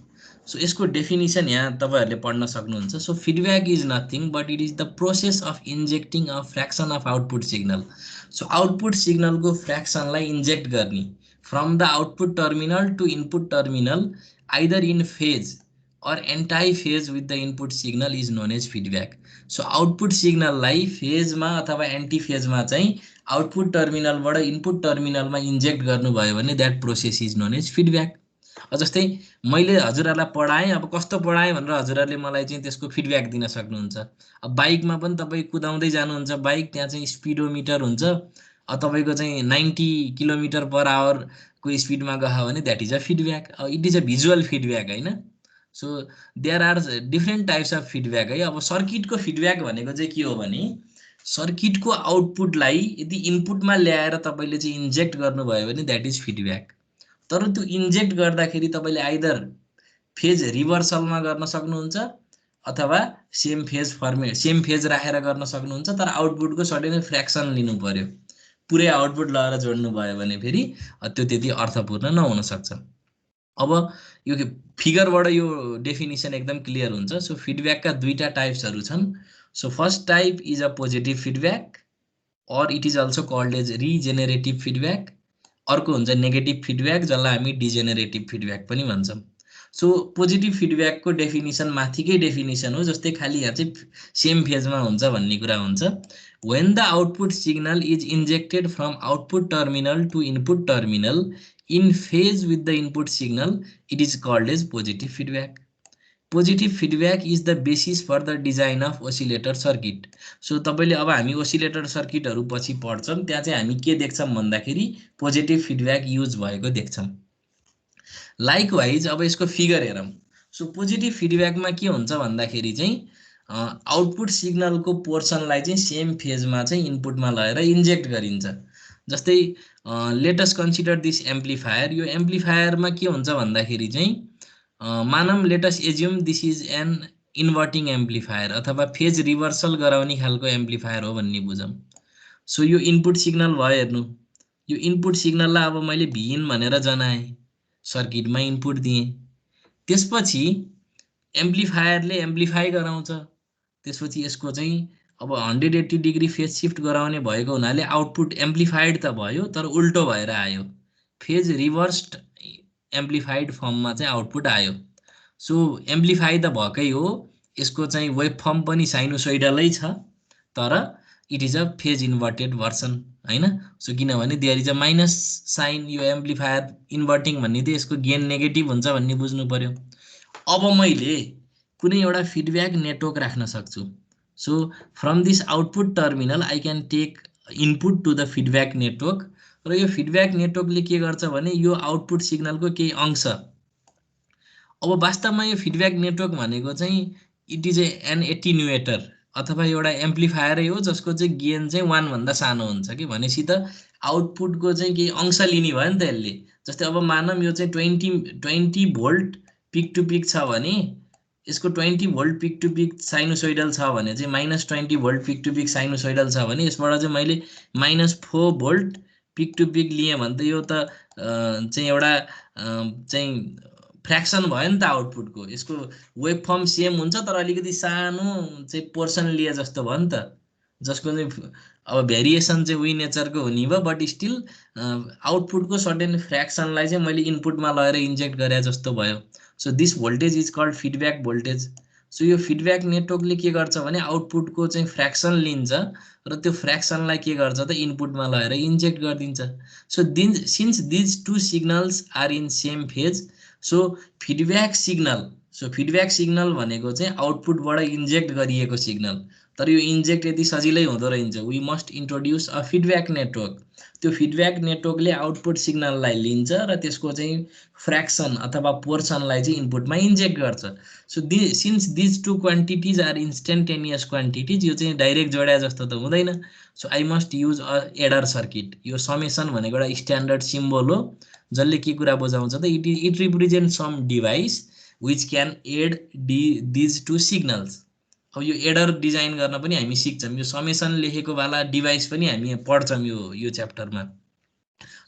सो यसको डेफिनिसन यहाँ तपाईँहरूले पढ्न सक्नुहुन्छ so feedback is nothing but it is the process of injecting a fraction of output signal so output सिग्नलको फ्र्याक्सनलाई इन्जेक्ट गर्ने from the output terminal to input terminal either in phase or anti-phase with the input signal is known as feedback. So output signal लाई फेजमा अथवा एन्टी फेजमा चाहिँ आउटपुट टर्मिनलबाट इनपुट टर्मिनलमा इन्जेक्ट गर्नुभयो भने that process is known as feedback जस्तै मैले हजुरहरूलाई पढाएँ अब कस्तो पढाएँ भनेर हजुरहरूले मलाई चाहिँ त्यसको फिडब्याक दिन सक्नुहुन्छ अब बाइकमा पनि तपाईँ कुदाउँदै जानुहुन्छ बाइक त्यहाँ चाहिँ स्पिडोमिटर हुन्छ तपाईँको चाहिँ 90 किलोमिटर पर आवरको स्पिडमा गयो भने that is a feedback it is a visual feedback होइन so there are different types of feedback है अब सर्किटको फिडब्याक भनेको चाहिँ के हो भने सर्किटको आउटपुटलाई यदि इनपुटमा ल्याएर तपाईँले चाहिँ इन्जेक्ट गर्नुभयो भने द्याट इज फिडब्याक तर त्यो इन्जेक्ट गर्दाखेरि तपाईँले आइदर फेज रिभर्सलमा गर्न सक्नुहुन्छ अथवा सेम फेज राखेर गर्न सक्नुहुन्छ तर आउटपुटको सर्टेन फ्र्याक्सन लिनु पर्यो पुरै आउटपुट लगाएर जोड्नु भयो भने फेरि त्यो त्यति अर्थपूर्ण नहुन सक्छ अब यो फिगरबाट यो डेफिनिसन एकदम क्लियर हुन्छ सो फिडब्याकका दुईटा टाइप्सहरू छन् so first type is a positive feedback or it is also called as regenerative feedback अर्को हुन्छ नेगेटिभ फिडब्याक जसलाई हामी डिजेनेरेटिभ फिडब्याक पनि भन्छौँ सो पोजिटिभ फिडब्याकको डेफिनिसन माथिकै डेफिनिसन हो जस्तै खालि यहाँ चाहिँ सेम फेजमा हुन्छ भन्ने कुरा हुन्छ when the output signal is injected from output terminal to input terminal in phase with the input signal it is called as positive feedback. Positive feedback is the basis for the design of oscillator circuit. So तपाईले अब हामी oscillator सर्किटहरु पछि पढ्छौं त्यहाँ चाहिँ हामी के देख्छौं भन्दाखेरि पोजिटिभ फिडब्याक युज भएको देख्छौं लाइकवाइज अब यसको फिगर हेरौं सो पोजिटिभ फिडब्याकमा के हुन्छ भन्दाखेरि चाहिँ आउटपुट सिग्नलको पोर्सनलाई चाहिँ सेम फेजमा चाहिँ इनपुटमा लगाएर इन्जेक्ट गरिन्छ जस्तै let us consider this amplifier यो एम्प्लिफायरमा के हुन्छ भन्दाखेरि चाहिँ मानम let us assume this is an inverting amplifier अथवा फेज रिभर्सल गराउने खालको एम्प्लिफायर हो भन्ने बुझौं सो यो इनपुट सिग्नल भयो हेर्नु यो इनपुट सिग्नललाई अब मैले भिइन भनेर जनाएँ सर्किटमा इनपुट दिएँ त्यसपछि एम्प्लिफायरले एम्प्लिफाई गराउँछ त्यसपछि यसको चाहिँ अब 180 डिग्री फेज शिफ्ट गराउने भएको हुनाले आउटपुट एम्प्लिफाइड त भयो तर उल्टो भएर आयो फेज रिभर्स्ड एम्प्लिफाइड फर्ममा चाहिँ आउटपुट आयो सो एम्प्लिफाई त भएकै हो यसको चाहिँ वेभ फर्म पनि साइनुसोइडलै छ तर it is a phase inverted version हैन सो किनभने there is a minus sign यो एम्प्लिफायर इन्भर्टिङ भन्ने चाहिँ यसको गेन नेगेटिभ हुन्छ भन्ने बुझ्नु पर्यो अब मैले कुनै एउटा फिडब्याक नेटवर्क राख्न सक्छु so from this output terminal I can take input to the feedback network र यो फिडब्याक नेटवर्कले के गर्छ भने यो आउटपुट सिग्नलको केही अंश अब वास्तवमा यो फिडब्याक नेटवर्क भनेको चाहिँ इट इज एन एटिन्युएटर अथवा एउटा एम्प्लिफायरै हो जसको चाहिँ गेन चाहिँ 1 भन्दा सानो हुन्छ कि भनेपछि त आउटपुटको चाहिँ केही अंश लिने भयो नि त यसले जस्तै अब मानौँ यो चाहिँ 20 भोल्ट पिक टु पिक छ भने यसको 20 volt peak to peak sinusoidal छ भने चाहिँ -20 volt peak to peak sinusoidal छ भने यसबाट चाहिँ मैले -4 भोल्ट पिक टु पिक लिएँ भने त यो त चाहिँ एउटा चाहिँ फ्र्याक्सन भयो नि त आउटपुटको। यसको वेभ फर्म सेम हुन्छ तर अलिकति सानो चाहिँ पोर्सन लिए जस्तो भयो नि त, जसको चाहिँ अब भेरिएसन चाहिँ उही नेचरको हुने भयो, बट स्टिल आउटपुटको सर्टेन फ्र्याक्सनलाई चाहिँ मैले इनपुटमा लगेर इन्जेक्ट गरे जस्तो भयो। So this voltage is called feedback voltage. So यो फिडब्याक नेटवर्कले के गर्छ भने आउटपुटको चाहिँ फ्र्याक्सन लिन्छ र त्यो फ्र्याक्सनलाई के गर्छ त इनपुटमा लगेर इन्जेक्ट गरिदिन्छ। So since these two signals are in same phase, so feedback signal भनेको चाहिँ आउटपुटबाट इन्जेक्ट गरिएको सिग्नल, तर यो इन्जेक्ट यति सजिलै हुँदो रहेछ। We must introduce a feedback network. त्यो फिडब्याक नेटवर्कले आउटपुट सिग्नललाई लिन्छ र त्यसको चाहिँ फ्र्याक्सन अथवा पोर्सनलाई चाहिँ इनपुटमा इन्जेक्ट गर्छ। So since these two quantities are instantaneous quantities, यो चाहिँ डाइरेक्ट जोड्या जस्तो त हुँदैन। So I must use a adder circuit. यो समेसन भनेको एउटा स्ट्यान्डर्ड सिम्बल हो जसले के कुरा बुझाउँछ त it represent some device which can add these two signals. अब यो एडर डिजाइन गर्न पनि हामी सिक्छौँ, यो समेसन लेखेको वाला डिभाइस पनि हामी पढ्छौँ यो च्याप्टरमा।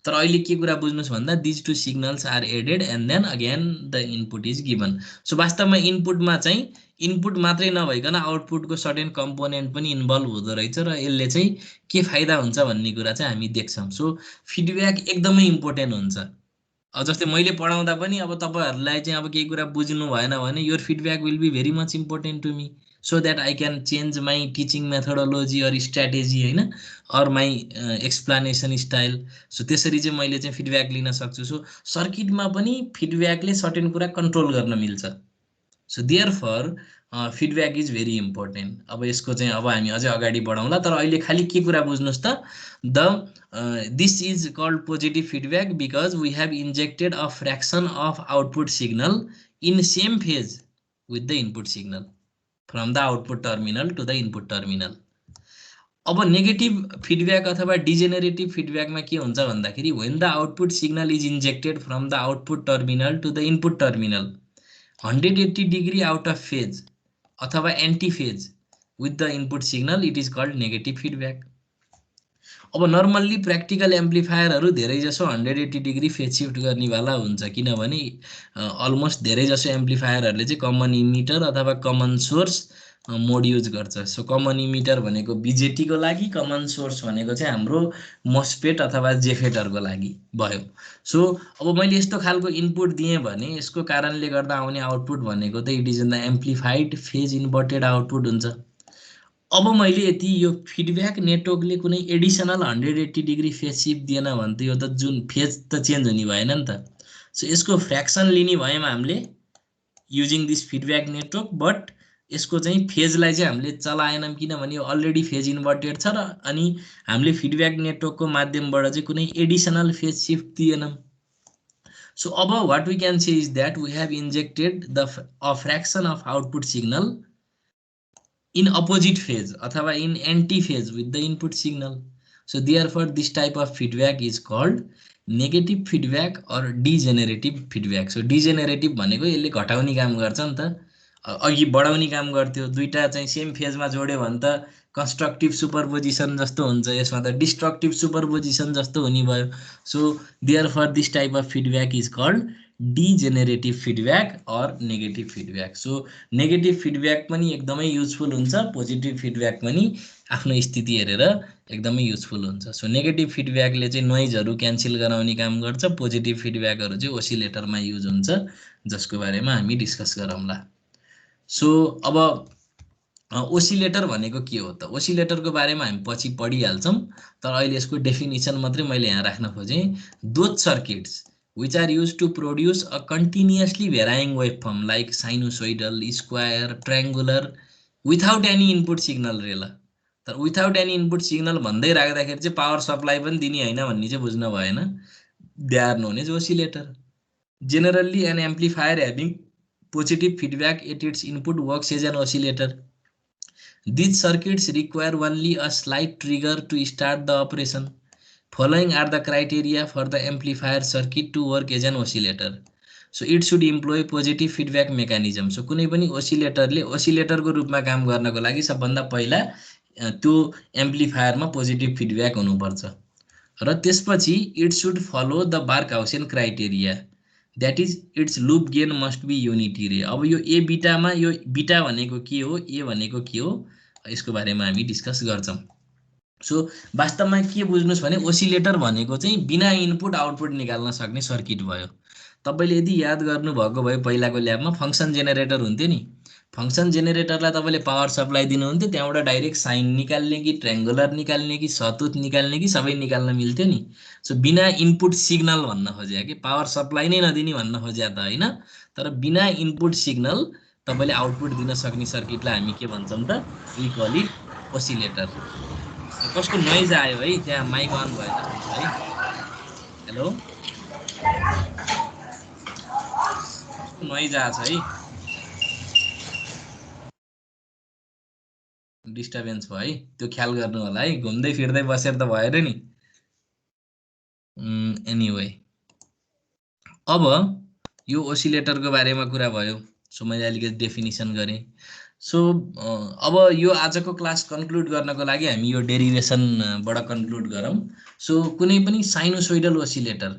तर अहिले के कुरा बुझ्नुस् भन्दा these two signals are added and then again the input is given. So वास्तवमा इनपुटमा चाहिँ इनपुट मात्रै नभइकन आउटपुटको सर्टेन कम्पोनेन्ट पनि इन्भल्भ हुँदो रहेछ र यसले चाहिँ के फाइदा हुन्छ भन्ने कुरा चाहिँ हामी देख्छौँ। सो फिडब्याक एकदमै इम्पोर्टेन्ट हुन्छ। जस्तै मैले पढाउँदा पनि अब तपाईँहरूलाई चाहिँ अब केही कुरा बुझ्नु भएन भने your feedback will be very much important to me, so that I can change my teaching methodology or strategy हैन, or my explanation style। So त्यसरी चाहिँ मैले चाहिँ फिडब्याक लिन सक्छु। सो सर्किटमा पनि फिडब्याकले सर्टेन कुरा कन्ट्रोल गर्न मिल्छ। So therefore feedback is very important. अब यसको चाहिँ अब हामी अझै अगाडि बढाउँला, तर अहिले खालि के कुरा बुझ्नुस् त this is called positive feedback because we have injected a fraction of output signal in same phase with the input signal from the output terminal to the input terminal। अब नेगेटिभ फिडब्याक अथवा डिजेनेरेटिभ फिडब्याकमा के हुन्छ भन्दाखेरि when the output signal is injected from the output terminal to the input terminal 180 degree out of phase अथवा anti phase with the input signal, it is called negative feedback। अब नर्मल्ली प्र्याक्टिकल एम्प्लिफायरहरू धेरै जसो 180 डिग्री फेज शिफ्ट गर्नेवाला हुन्छ, किनभने अलमोस्ट धेरै जसो एम्प्लिफायरहरूले चाहिँ कमन इमिटर अथवा कमन सोर्स मोड युज गर्छ। सो कमन इमिटर भनेको बिजेटीको लागि, कमन सोर्स भनेको चाहिँ हाम्रो मोस्फेट अथवा जेफेटहरूको लागि भयो। सो अब मैले यस्तो खालको इनपुट दिएँ भने यसको कारणले गर्दा आउने आउटपुट भनेको त it is in the amplified phase inverted output हुन्छ। अब मैले यति यो फिडब्याक नेटवर्कले कुनै एडिसनल 180 डिग्री फेज शिफ्ट दिएन भने त यो त जुन फेज त चेन्ज हुने भएन नि त। सो यसको फ्र्याक्सन लिने भएमा हामीले using this feedback network, but यसको चाहिँ फेजलाई चाहिँ हामीले चलाएनौँ किनभने यो अलरेडी फेज इन्भर्टेड छ र अनि हामीले फिडब्याक नेटवर्कको माध्यमबाट चाहिँ कुनै एडिसनल फेज शिफ्ट दिएनौँ। सो अब what we can say is that we have injected a fraction of output signal in opposite phase अथवा in anti phase with the input signal। So therefore this type of feedback is called negative feedback or degenerative feedback। So degenerative भनेको यसले घटाउने काम गर्छ नि त, अघि बढाउने काम गर्थ्यो। दुईटा चाहिँ सेम फेजमा जोड्यो भने त कन्स्ट्रक्टिभ सुपरपोजिसन जस्तो हुन्छ, यसमा त डिस्ट्रक्टिभ सुपरपोजिसन जस्तो हुने भयो। So therefore this type of feedback is called degenerative feedback or negative feedback. So negative feedback पनि एकदमै युजफुल हुन्छ, पोजिटिभ फिडब्याक पनि आफ्नो स्थिति हेरेर एकदमै युजफुल हुन्छ। सो नेगेटिभ फिडब्याकले चाहिँ नोइजहरू क्यान्सल गराउने काम गर्छ, पोजिटिभ फिडब्याकहरू चाहिँ ओसिलेटरमा युज हुन्छ, जसको बारेमा हामी डिस्कस गरौँला। सो अब ओसिलेटर भनेको के हो त? ओसिलेटरको बारेमा हामी पछि पढिहाल्छौँ, तर अहिले यसको डेफिनेसन मात्रै मैले यहाँ राख्न खोजेँ। Those circuits which are used to produce a continuously varying waveform like sinusoidal, square, triangular without any input signal रेला। तर without any input signal भन्दै राख्दाखेरि चाहिँ पावर सप्लाई पनि दिने हैन भन्ने चाहिँ बुझ्न भएन। They are known as oscillator। Generally an amplifier having positive feedback at its input works as an oscillator। These circuits require only a slight trigger to start the operation। Following are the criteria for the amplifier circuit to work as an oscillator. So it should employ positive feedback mechanism. So कुनै पनि ओसिलेटरले ओसिलेटरको रूपमा काम गर्नको लागि सबभन्दा पहिला त्यो एम्प्लिफायरमा पोजिटिभ फिडब्याक हुनुपर्छ र त्यसपछि it should follow the Barkhausen criteria that is its loop gain must be unity रे। अब यो ए बिटामा यो बिटा भनेको के हो, ए भनेको के हो, यसको बारेमा हामी डिस्कस गर्छौं। सो वास्तवमा के बुझ्नुस् भने ओसिलेटर भनेको चाहिँ बिना इनपुट आउटपुट निकाल्न सक्ने सर्किट भयो। तपाईले यदि याद गर्नुभएको भए पहिलाको ल्याबमा फंक्सन जेनेरेटर हुन्थ्यो नि, फंक्सन जेनेरेटरलाई तपाईले पावर सप्लाई दिनुहुन्थ्यो, त्यहाँबाट डाइरेक्ट साइन निकाल्ने कि ट्रायंगुलर निकाल्ने कि सतुत निकाल्ने कि सबै निकाल्न मिल्थ्यो नि। सो बिना इनपुट सिग्नल भन्न खोज्या कि पावर सप्लाई नै नदिने भन्न खोज्या त हैन, तर बिना इनपुट सिग्नल तपाईले आउटपुट दिन सक्ने सर्किटलाई हामी के भन्छौं त, वी कॉल इट ओसिलेटर। कसको नोइज आयो है, त्यहाँ माइक अन भएछ है। हेलो, नोइज आछ है, डिस्टर्बेन्स भयो है, त्यो ख्याल गर्नु होला है। घुम्दै फिर्दै बसेर त भएन नि। एनीवे, अब यो ओसिलेटरको बारेमा कुरा भयो। सो मैले अलिकति डेफिनिसन गरेँ। सो अब यो आजको क्लास कन्क्लुड गर्नको लागि हामी यो डेरिभेसनबाट कन्क्लुड गरौँ। सो कुनै पनि साइनोसोइडल ओसिलेटर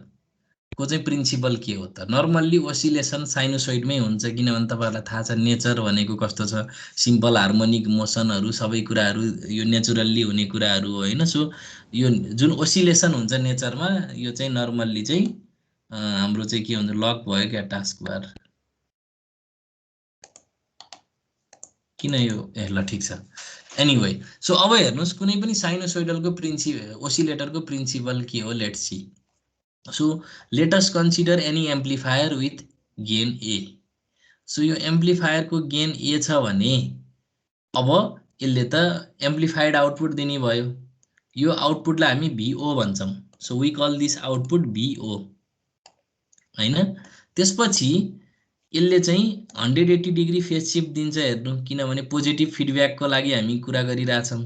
को चाहिँ प्रिन्सिपल के हो त? नर्मल्ली ओसिलेसन साइनोसोइडमै हुन्छ, किनभने तपाईहरुलाई थाहा छ नेचर भनेको कस्तो छ, सिम्पल हार्मोनिक मोसनहरु सबै कुराहरु यो नेचुरल्ली हुने कुराहरु हो हैन। सो यो जुन ओसिलेसन हुन्छ नेचरमा, यो चाहिँ नर्मल्ली चाहिँ हाम्रो चाहिँ के हुन्छ, लक भयो क्या टास्क बार, किन यो ल ठीक छ। एनीवे, सो अब हेर्नुस् कुनै पनि साइनोसोइडलको प्रिन्सिपल ओसिलेटरको प्रिन्सिपल के हो, let's see. So let us consider any amplifier with gain A. So यो एम्प्लिफायर को गेन A छ भने अब यसले त एम्प्लिफाइड आउटपुट दिने भयो। यो आउटपुटलाई हामी VO भन्छौं। So we call this output VO हैन। त्यसपछि यसले चाहिँ 180 डिग्री फेज शिफ्ट दिन्छ हेर्नु, किनभने पोजिटिभ फिडब्याक को लागि हामी कुरा गरिराछौं।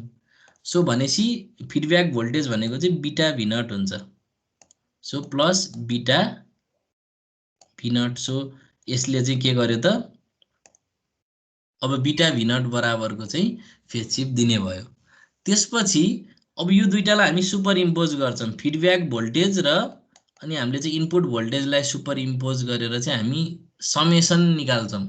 सो भनेसी फिडब्याक भोल्टेज भनेको चाहिँ बीटा V नट हुन्छ। So plus beta V naught. So यसले चाहिँ के गर्यो त, अब बीटा V नट बराबरको चाहिँ फेज शिफ्ट दिने भयो। त्यसपछि अब यो दुईटालाई हामी सुपर इम्पोज गर्छौं, फिडब्याक भोल्टेज र अनि हामीले चाहिँ इनपुट भोल्टेजलाई सुपर इम्पोज गरेर चाहिँ हामी समेसन निकाल्छौं।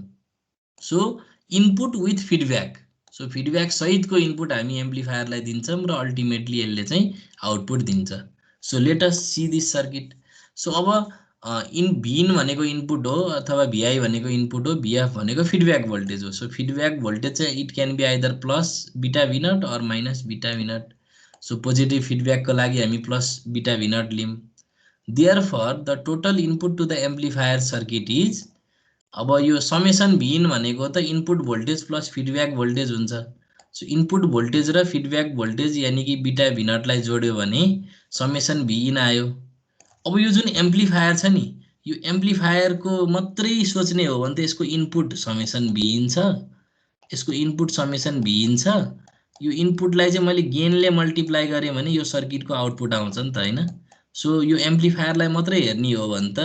So input with feedback, so feedback सहितको इनपुट हामी एम्प्लिफायरलाई दिन्छौं र अल्टिमेटली यसले चाहिँ आउटपुट दिन्छ। So let us see this circuit. So अब भिन भनेको इनपुट हो अथवा VI भनेको इनपुट हो, VF भनेको फिडब्याक भोल्टेज हो। सो फिडब्याक भोल्टेज चाहिँ it can be either plus beta V naught or minus beta V naught. So positive feedback को लागि हामी प्लस बीटा V नट लियौं। Therefore the total input to the amplifier circuit is, अब यो समेसन भिन भनेको त input voltage plus feedback voltage हुन्छ। सो इनपुट भोल्टेज र फिडब्याक भोल्टेज यानी कि बीटा V नटलाई जोड्यो भने समेसन भिन आयो। अब यो जुन एम्प्लिफायर छ नि, यो एम्प्लिफायर को मात्रै सोच्ने हो भने त यसको इनपुट समेसन भिन छ, यसको इनपुट समेसन भिन छ। यो इनपुटलाई चाहिँ मैले गेनले मल्टिप्लाई गरे भने यो सर्किटको आउटपुट आउँछ नि त हैन। सो यो एम्प्लिफायरलाई मात्रै हेर्ने हो भने त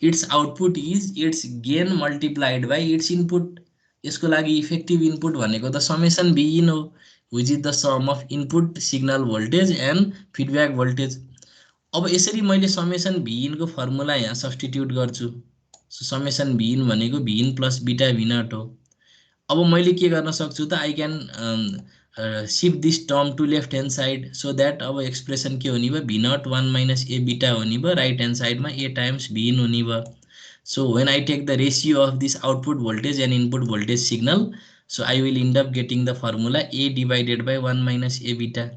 its output is its gain multiplied by its input. यसको लागि इफेक्टिभ इनपुट भनेको त समेसन भिन हो, which is the sum of input signal voltage and feedback voltage. अब यसरी मैले समेसन भिन को फर्मुला यहाँ सब्स्टिट्युट गर्छु। सो समेसन भिन भनेको भिन प्लस बीटा V नट हो। अब मैले के गर्न सक्छु त, I can shift this term to left hand side, so that अब एक्सप्रेसन के हुने भयो, V naught 1 minus A beta हुने भयो, राइट ह्यान्ड साइडमा A टाइम्स भिन हुने भयो। So when I take the ratio of this output voltage and input voltage signal, so I will end up getting the formula A divided by 1 minus A beta.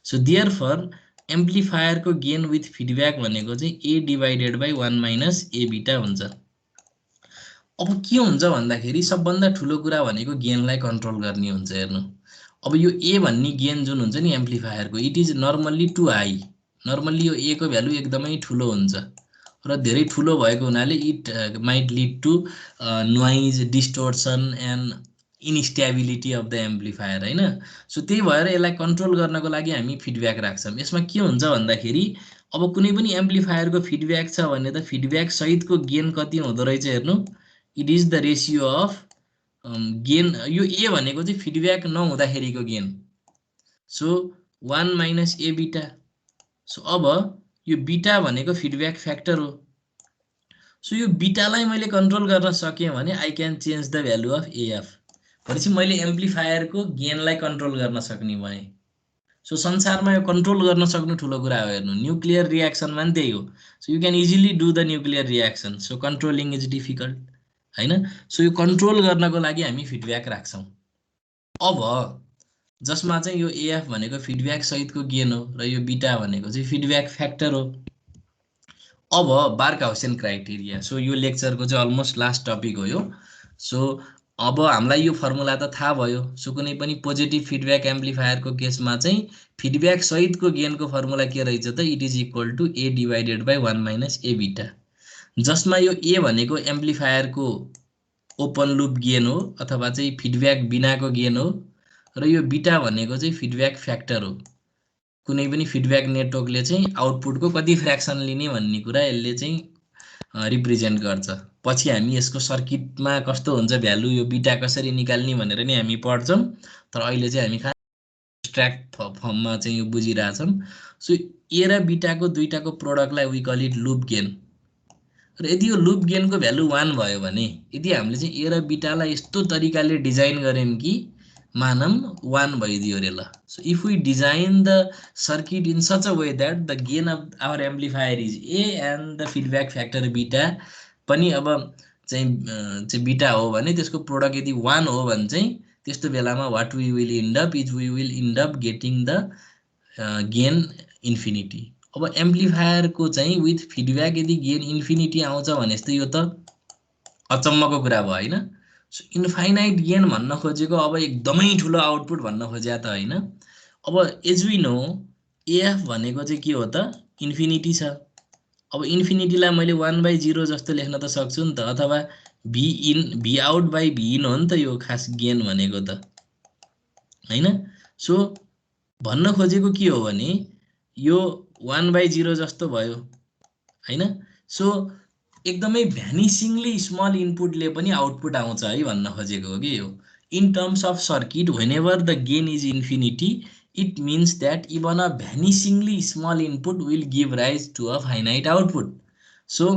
So therefore amplifier को गेन विथ फिडब्याक भनेको चाहिँ A divided by 1 minus A beta हुन्छ। अब के हुन्छ भन्दाखेरि सबभन्दा ठुलो कुरा भनेको गेनलाई कन्ट्रोल गर्ने हुन्छ। हेर्नु, अब यो A भन्ने गेन जुन हुन्छ नि एम्प्लिफायर को, it is normally too high. Normally यो A को भ्यालु एकदमै ठुलो हुन्छ र धेरै ठुलो भएको हुनाले it might lead to noise, distortion and instability of the amplifier हैन। सो त्यही भएर यसलाई कन्ट्रोल गर्नको लागि हामी फिडब्याक राख्छौँ। यसमा के हुन्छ भन्दाखेरि अब कुनै पनि एम्प्लिफायरको फिडब्याक छ भने त फिडब्याक सहितको गेन कति हुँदो रहेछ हेर्नु, it is the ratio of gain. यो ए भनेको चाहिँ feedback नहुँदाखेरिको gain. So 1 minus A बिटा। सो अब यो बिटा भनेको फिडब्याक फ्याक्टर हो। सो यो बिटालाई मैले कन्ट्रोल गर्न सकेँ भने I can change the value of AF. भनेपछि मैले एम्प्लिफायरको गेनलाई कन्ट्रोल गर्न सक्ने भएँ। सो संसारमा यो कन्ट्रोल गर्न सक्नु ठुलो कुरा हो। हेर्नु, न्युक्लियर रियाक्सनमा पनि त्यही हो। So you can easily do the nuclear reaction, so controlling is difficult हैन। सो यो कन्ट्रोल गर्नको लागि हामी फिडब्याक राख्छौँ। अब जसमा चाहिँ यो एएफ भनेको फिडब्याक सहितको गेन हो र यो बिटा भनेको चाहिँ फिडब्याक फ्याक्टर हो। अब बार्कहाउसेन क्राइटेरिया। सो यो लेक्चरको चाहिँ अलमोस्ट लास्ट टपिक हो यो। सो अब हामीलाई यो फर्मुला त थाहा भयो। सो कुनै पनि पोजिटिभ फिडब्याक एम्प्लिफायरको केसमा चाहिँ फिडब्याक सहितको गेनको फर्मुला के रहेछ त, it is equal to A divided by 1 minus A beta, जसमा यो ए भनेको एम्प्लिफायरको ओपन लुप गेन हो अथवा चाहिँ फिडब्याक बिनाको गेन हो र यो बिटा भनेको चाहिँ फिडब्याक फ्याक्टर हो। कुनै पनि फिडब्याक नेटवर्कले चाहिँ आउटपुटको कति फ्र्याक्सन लिने भन्ने कुरा यसले चाहिँ रिप्रेजेन्ट गर्छ। पछि हामी यसको सर्किटमा कस्तो हुन्छ भ्यालु, यो बिटा कसरी निकाल्ने भनेर नि हामी पढ्छौँ। तर अहिले चाहिँ हामी खास एब्स्ट्र्याक्ट फर्ममा चाहिँ यो बुझिरहेछौँ। सो ए र बिटाको दुईटाको प्रोडक्टलाई we call it loop gain. र यदि यो लुप गेनको भ्यालु 1 भयो भने, यदि हामीले चाहिँ ए र बिटालाई यस्तो तरिकाले डिजाइन गऱ्यौँ कि मानम 1 भइदियो रे ल। So if we design the circuit in such a way that the gain of our amplifier is A and the feedback factor beta पनि अब चाहिँ बिटा हो भने त्यसको प्रोडक्ट यदि 1 हो भने चाहिँ त्यस्तो बेलामा what we will end up is we will end up getting the gain infinity. अब एम्प्लिफायरको चाहिँ विथ फिडब्याक यदि गेन इन्फिनिटी आउँछ भने त यो त अचम्मको कुरा भयो हैन। सो इन्फाइनाइट गेन भन्न खोजेको अब एकदमै ठुलो आउटपुट भन्न खोज्या त हैन। अब एज वी नो एएफ भनेको चाहिँ के हो त, इन्फिनिटी छ। अब इन्फिनिटीलाई मैले 1/0 जस्तो लेख्न त सक्छु नि त, अथवा भी आउट बाई भी इन हो नि त यो खास गेन भनेको त हैन। सो भन्न खोजेको के हो भने यो 1/0 जस्तो भयो हैन। सो एकदमै भ्यानिसिङली स्मल इनपुटले पनि आउटपुट आउँछ है भन्न खोजेको हो कि यो। In terms of circuit whenever the gain is infinity it means that even a vanishingly small input will give rise to a finite output. So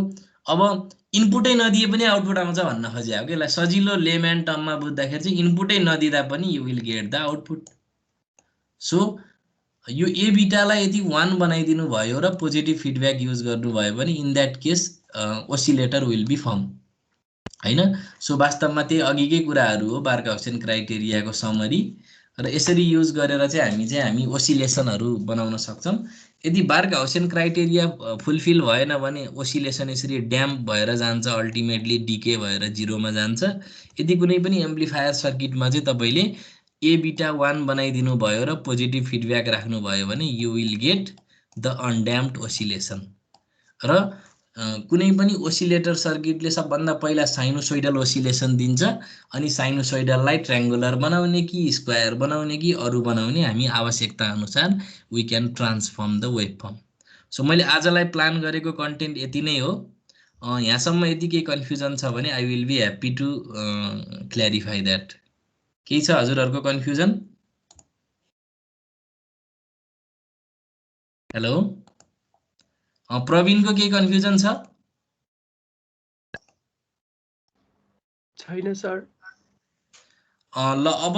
अब इनपुटै नदिए पनि आउटपुट आउँछ भन्न खोजे हो कि। यसलाई सजिलो लेम्यान टर्ममा बुझ्दाखेरि चाहिँ इनपुटै नदिँदा पनि you will get the output. So यो ए बिटालाई यदि 1 बनाइदिनु भयो र पोजिटिभ फिडब्याक युज गर्नुभयो भने in that case oscillator will be form हैन। सो वास्तवमा त्यही अघिकै कुराहरू हो बार्कहाउसेन क्राइटेरियाको समरी। र यसरी युज गरेर चाहिँ हामी ओसिलेसनहरू बनाउन सक्छौँ। यदि बार्कहाउसेन क्राइटेरिया फुलफिल भएन भने ओसिलेसन यसरी ड्याम्प भएर जान्छ, अल्टिमेटली डिके भएर 0 मा जान्छ। यदि कुनै पनि एम्प्लिफायर सर्किटमा चाहिँ तपाईले ए बिटा 1 बनाइदिनु भयो र पोजिटिभ फिडब्याक राख्नु भयो भने you will get the undamped oscillation. र कुनै पनि ओसिलेटर सर्किटले सबभन्दा पहिला साइनोसोइडल ओसिलेसन दिन्छ, अनि साइनोसोइडललाई ट्रायंगुलर बनाउने कि स्क्वायर बनाउने कि अरु बनाउने हामी आवश्यकता अनुसार we can transform the waveform. So मैले आजलाई प्लान गरेको कन्टेन्ट यति नै हो। यहाँसम्म यदि केही कन्फ्युजन छ भने I will be happy to clarify that. केही छ हजुरहरुको कन्फ्युजन? हेलो, प्रवीणको केही कन्फ्युजन छ? छैन सर। ल अब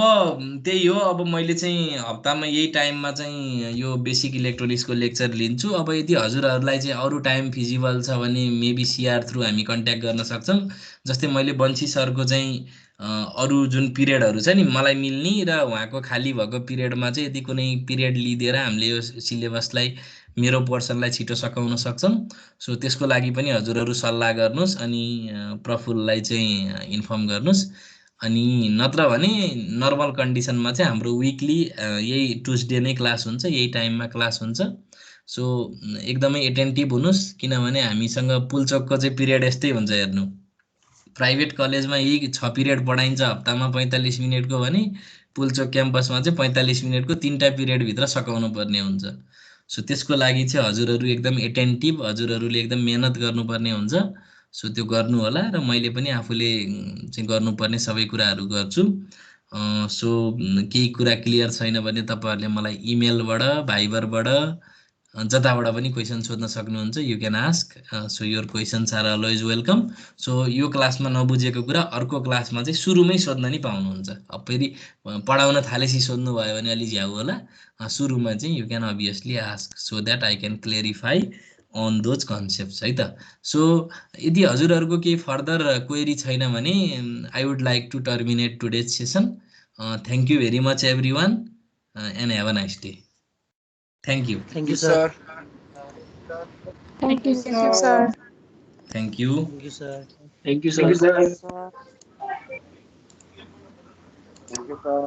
त्यही हो। अब मैले चाहिँ हप्तामा यही टाइममा चाहिँ यो बेसिक इलेक्ट्रोनिक्सको लेक्चर लिन्छु। अब यदि हजुरहरूलाई चाहिँ अरू टाइम फिजिबल छ भने मेबी सिआर थ्रु हामी कन्ट्याक्ट गर्न सक्छौँ। जस्तै मैले बन्सी सरको चाहिँ अरू जुन पिरियडहरू छ नि मलाई मिल्ने र उहाँको खाली भएको पिरियडमा चाहिँ यदि कुनै पिरियड लिदिएर हामीले यो सिलेबसलाई मेरो पोर्सनलाई छिटो सकाउन सक्छौँ। सो त्यसको लागि पनि हजुरहरू सल्लाह गर्नुहोस् अनि प्रफुललाई चाहिँ इन्फर्म गर्नुहोस्। अनि नत्र भने नर्मल कन्डिसनमा चाहिँ हाम्रो विकली यही ट्युसडे नै क्लास हुन्छ, यही टाइममा क्लास हुन्छ। सो एकदमै एटेन्टिभ हुनुहोस्, किनभने हामीसँग पुलचोकको चाहिँ पिरियड यस्तै हुन्छ हेर्नु। प्राइभेट कलेजमा यही 6 पिरियड पढाइन्छ हप्तामा 45 मिनेटको भने पुल्चोक क्याम्पसमा चाहिँ 45 मिनेटको 3टा पिरियडभित्र सकाउनु पर्ने हुन्छ। सो त्यसको लागि चाहिँ हजुरहरू एकदम एटेन्टिभ, हजुरहरूले एकदम मेहनत गर्नुपर्ने हुन्छ। सो त्यो गर्नु होला र मैले पनि आफूले चाहिँ गर्नुपर्ने सबै कुराहरू गर्छु। सो केही कुरा क्लियर छैन भने तपाईँहरूले मलाई इमेलबाट, भाइबरबाट, जताबाट पनि क्वेसन सोध्न सक्नुहुन्छ। You can ask. So your questions are always welcome. So यो क्लासमा नबुझेको कुरा अर्को क्लासमा चाहिँ सुरुमै सोध्न नि पाउनुहुन्छ। अब फेरि पढाउन थालेपछि सोध्नुभयो भने अलि झ्याउ होला। सुरुमा चाहिँ you can obviously ask so that I can clarify on those concepts है त। सो यदि हजुरहरूको केही फर्दर क्वेरी छैन भने I would like to terminate today's session. Thank you very much everyone and have a nice day. Thank you. Thank you, sir. Thank you, sir. Thank you. Thank you, sir. Thank you, sir. Thank you, sir.